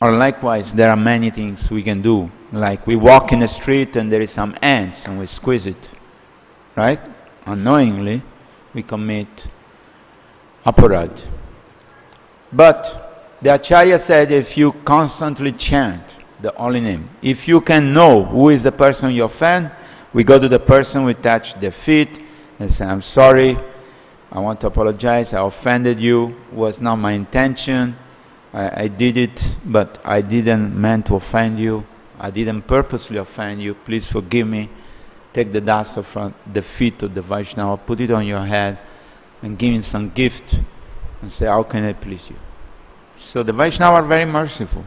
Or likewise, there are many things we can do. Like we walk in the street and there is some ants and we squeeze it. Right? Unknowingly, we commit aparadha. But the Acharya said if you constantly chant the holy name, if you can know who is the person you offend, we go to the person, we touch their feet and say, I'm sorry, I want to apologize, I offended you, it was not my intention, I did it, but I didn't mean to offend you, I didn't purposely offend you, please forgive me. Take the dust from the feet of the Vaishnava, put it on your head and give him some gift and say, how can I please you? So the Vaishnava are very merciful.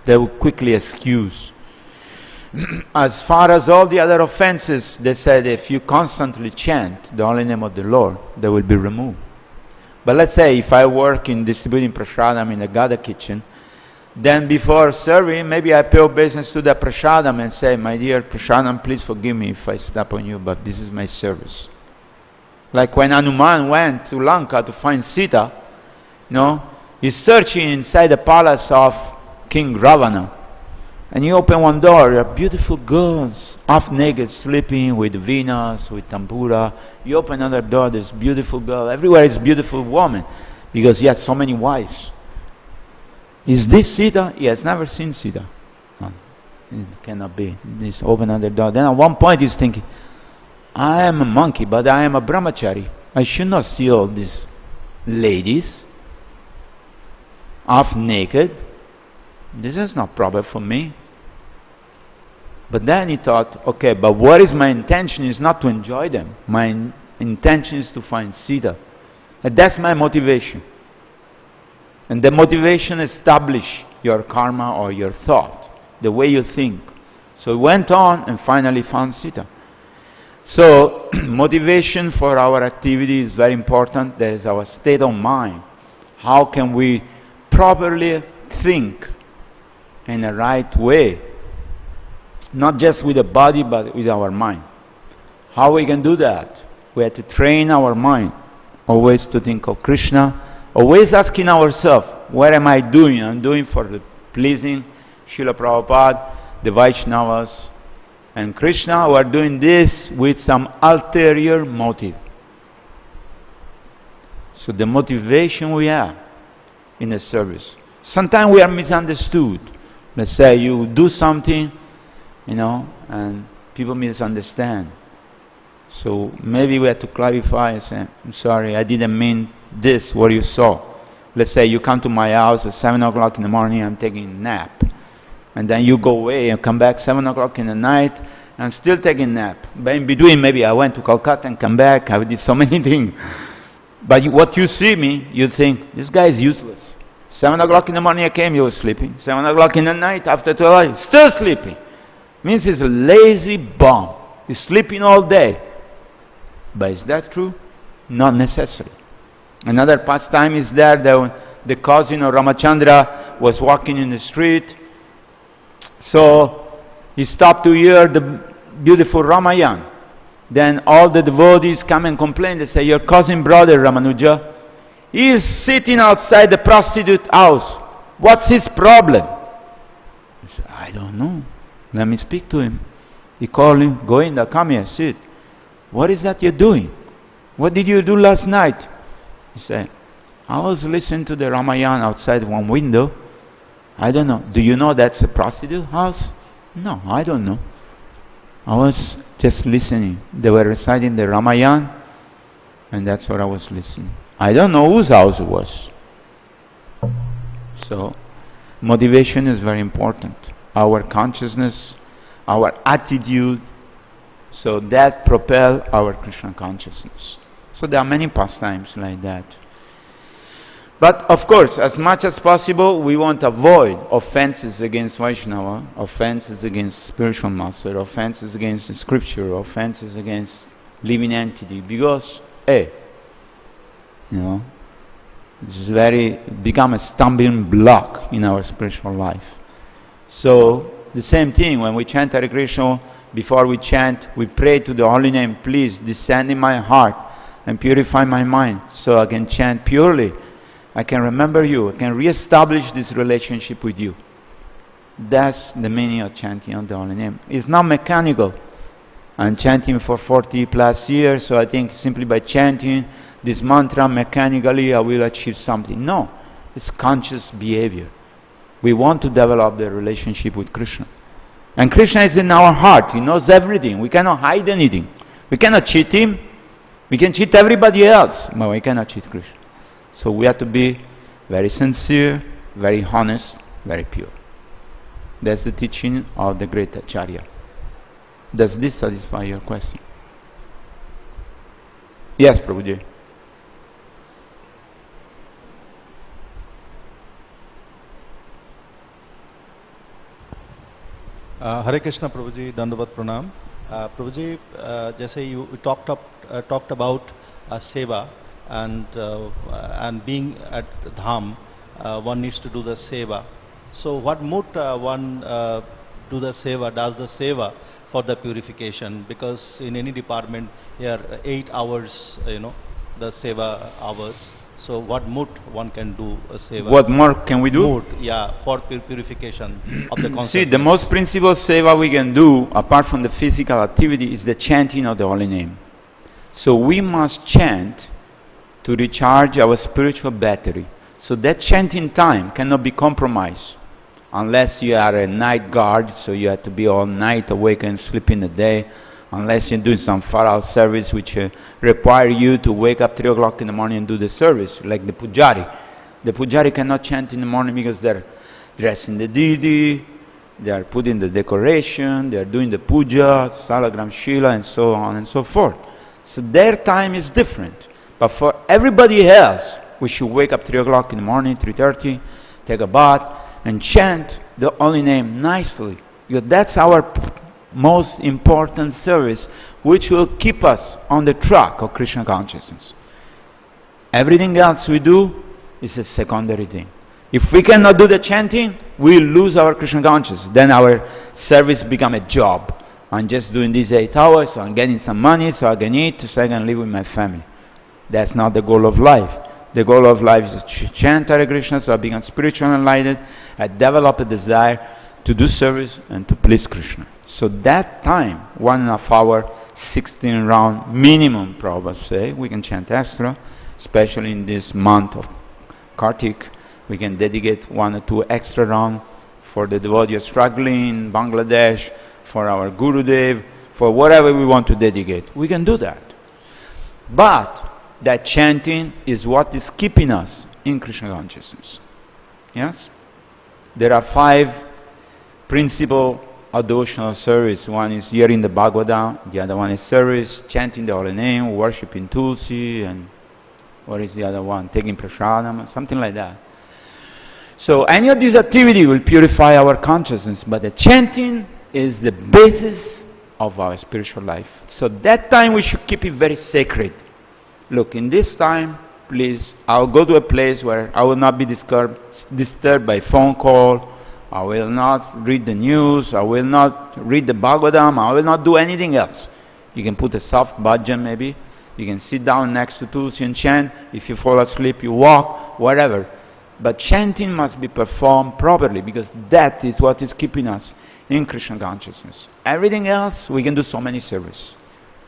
They will quickly excuse. As far as all the other offenses, they said if you constantly chant the holy name of the Lord, they will be removed. But let's say if I work in distributing prasadam in the Gada kitchen, then before serving, maybe I pay obeisance to the prasadam and say, my dear prasadam, please forgive me if I step on you, but this is my service. Like when Hanuman went to Lanka to find Sita, you know, he's searching inside the palace of King Ravana. And he opened one door, there are beautiful girls, half naked, sleeping with Venus, with Tampura. You open another door, there's beautiful girl. Everywhere is beautiful woman, because he had so many wives. Is this Sita? He has never seen Sita. No, it cannot be. This open other door. Then at one point he's thinking, I am a monkey, but I am a brahmachari. I should not see all these ladies half naked. This is not proper for me. But then he thought, okay, but what is my intention is not to enjoy them. My intention is to find Sita. And that's my motivation. And the motivation establishes your karma or your thought, the way you think. So he went on and finally found Sita. So motivation for our activity is very important. There is our state of mind. How can we properly think in a right way? Not just with the body, but with our mind. How we can do that? We have to train our mind always to think of Krishna, always asking ourselves, what am I doing? I'm doing for the pleasing Srila Prabhupada, the Vaishnavas, and Krishna, who are doing this with some ulterior motive. So the motivation we have in the service. Sometimes we are misunderstood. Let's say you do something, and people misunderstand. So maybe we have to clarify and say, I'm sorry, I didn't mean this, what you saw. Let's say you come to my house at 7 o'clock in the morning, I'm taking a nap. And then you go away and come back 7 o'clock in the night and still taking a nap. But in between, maybe I went to Calcutta and come back, I did so many things. But what you see me, you think, this guy is useless. 7 o'clock in the morning I came, he was sleeping. 7 o'clock in the night, after 12 hours, still sleeping. Means he's a lazy bum. He's sleeping all day. But is that true? Not necessary. Another pastime is there that the cousin of Ramachandra was walking in the street. So he stopped to hear the beautiful Ramayana. Then all the devotees come and complain. They say, your cousin brother Ramanuja, he is sitting outside the prostitute house. What's his problem? He said, I don't know. Let me speak to him. He called him, go in there, come here, sit. What is that you're doing? What did you do last night? He said, I was listening to the Ramayana outside one window. I don't know. Do you know that's a prostitute house? No, I don't know. I was just listening. They were reciting the Ramayana, and that's what I was listening. I don't know whose house it was. So, motivation is very important. Our consciousness, our attitude, so that propel our Krishna consciousness. So there are many pastimes like that. But of course, as much as possible, we want to avoid offenses against Vaishnava, offenses against spiritual master, offenses against the scripture, offenses against living entity, because, it's become a stumbling block in our spiritual life. So, the same thing, when we chant Hare Krishna, before we chant, we pray to the holy name, please descend in my heart and purify my mind so I can chant purely. I can remember you, I can re-establish this relationship with you. That's the meaning of chanting of the holy name. It's not mechanical. I'm chanting for 40 plus years, so I think simply by chanting this mantra mechanically I will achieve something. No, it's conscious behavior. We want to develop the relationship with Krishna. And Krishna is in our heart. He knows everything. We cannot hide anything. We cannot cheat him. We can cheat everybody else, but we cannot cheat Krishna. So we have to be very sincere, very honest, very pure. That's the teaching of the great Acharya. Does this satisfy your question? Yes, Prabhuji. हरे कृष्णा प्रभु जी, दंडवत प्रणाम. प्रभु जी, जैसे you talked about seva and being at dham, one needs to do the seva. So what mood one does the seva for the purification? Because in any department here 8 hours, the seva hours. So what mood one can do a seva? What more can we do? Mood, yeah, for purification of the consciousness. See, the most principal seva we can do, apart from the physical activity, is the chanting of the holy name. So we must chant to recharge our spiritual battery. So that chanting time cannot be compromised unless you are a night guard, so you have to be all night awake and sleep in the day, unless you're doing some far-out service which require you to wake up 3 o'clock in the morning and do the service, like the pujari. The pujari cannot chant in the morning because they're dressing the deity, they are putting the decoration, they are doing the puja, salagram shila, and so on and so forth. So their time is different. But for everybody else, we should wake up 3 o'clock in the morning, 3:30, take a bath, and chant the holy name nicely. Because that's our most important service, which will keep us on the track of Krishna consciousness. Everything else we do is a secondary thing. If we cannot do the chanting, we lose our Krishna consciousness. Then our service become a job. I'm just doing these 8 hours, so I'm getting some money, so I can eat, so I can live with my family. That's not the goal of life. The goal of life is to chant Hare Krishna, so I become spiritually enlightened. I develop a desire to do service and to please Krishna. So that time, 1.5 hour, 16 round minimum, Prabhupada say, we can chant extra, especially in this month of Kartik. We can dedicate 1 or 2 extra rounds for the devotees struggling in Bangladesh, for our Gurudev, for whatever we want to dedicate. We can do that. But that chanting is what is keeping us in Krishna consciousness. Yes? There are 5 principal devotional service. One is hearing the Bhagavatam, the other one is service, chanting the holy name, worshipping Tulsi, and what is the other one? Taking prasadam, something like that. So any of these activity will purify our consciousness, but the chanting is the basis of our spiritual life. So that time we should keep it very sacred. Look, in this time, please, I'll go to a place where I will not be disturbed by phone call, I will not read the news, I will not read the Bhagavatam, I will not do anything else. You can put a soft bhajan maybe, you can sit down next to Tulsi and chant. If you fall asleep, you walk, whatever. But chanting must be performed properly, because that is what is keeping us in Krishna consciousness. Everything else, we can do so many service.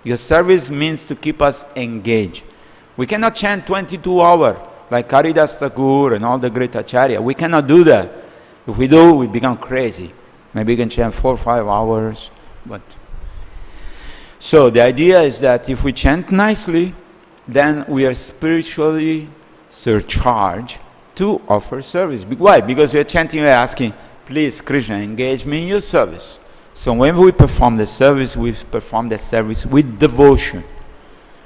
Because service means to keep us engaged. We cannot chant 22 hours like Haridas Thakur and all the great Acharya. We cannot do that. If we do, we become crazy. Maybe we can chant 4 or 5 hours. But so the idea is that if we chant nicely, then we are spiritually surcharged to offer service. Why? Because we are chanting, we are asking, please Krishna, engage me in your service. So when we perform the service, we perform the service with devotion.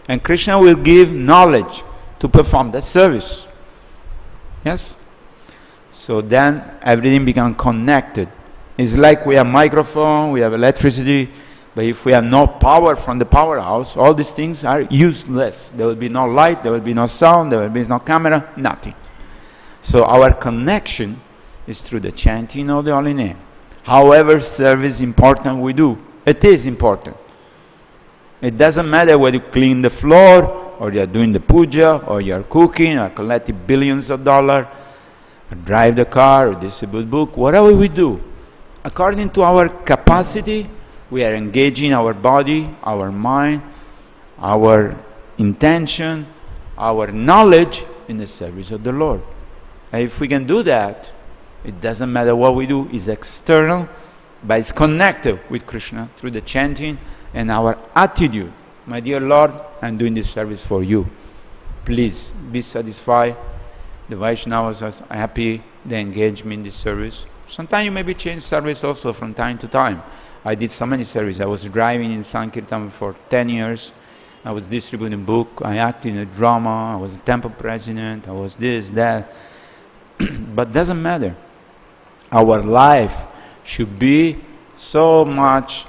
And Krishna will give knowledge to perform the service. Yes? So then everything becomes connected. It's like we have microphone, we have electricity, but if we have no power from the powerhouse, all these things are useless. There will be no light, there will be no sound, there will be no camera, nothing. So our connection is through the chanting of the holy name. However service important we do, it is important. It doesn't matter whether you clean the floor, or you are doing the puja, or you are cooking, or collecting billions of dollars, or drive the car, or distribute book, whatever we do. According to our capacity, we are engaging our body, our mind, our intention, our knowledge in the service of the Lord. And if we can do that, it doesn't matter what we do, it's external, but it's connected with Krishna through the chanting and our attitude. My dear Lord, I'm doing this service for you. Please be satisfied. The Vaishnavas are happy, they engage me in this service. Sometimes you maybe change service also from time to time. I did so many services. I was driving in Sankirtan for 10 years. I was distributing book. I acted in a drama. I was a temple president. I was this, that. But doesn't matter. Our life should be so much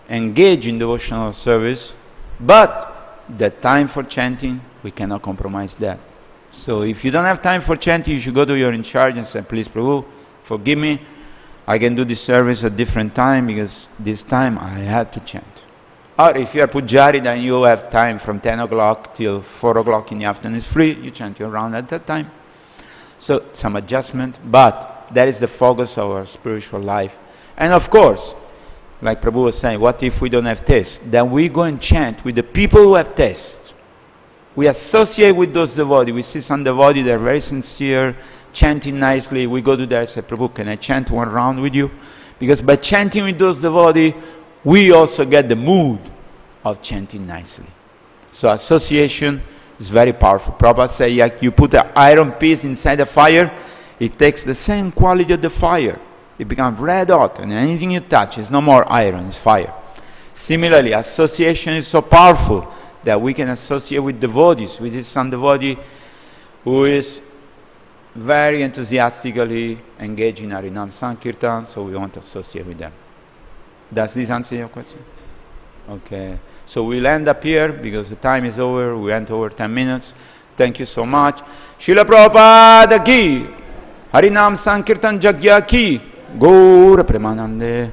engaged in devotional service, but the time for chanting, we cannot compromise that. So if you don't have time for chanting, you should go to your in charge and say, please Prabhu, forgive me, I can do this service at different time because this time I had to chant. Or if you are pujari, then you have time from 10 o'clock till 4 o'clock in the afternoon is free, you chant your round at that time. So some adjustment, but that is the focus of our spiritual life. And of course, like Prabhu was saying, what if we don't have taste? Then we go and chant with the people who have taste. we associate with those devotees. We see some devotees that are very sincere, chanting nicely. We go to there and say, Prabhu, can I chant one round with you? Because by chanting with those devotees, we also get the mood of chanting nicely. So association is very powerful. Prabhupada says, like you put an iron piece inside a fire, it takes the same quality of the fire. It becomes red hot, and anything you touch is no more iron, it's fire. Similarly, association is so powerful that we can associate with devotees. We see some devotee who is very enthusiastically engaged in Harinam Sankirtan, so we want to associate with them. Does this answer your question? Okay. So we'll end up here because the time is over. We went over 10 minutes. Thank you so much. Srila Prabhupada ki, Harinam Sankirtan Jagya ki, Gaura Premanande.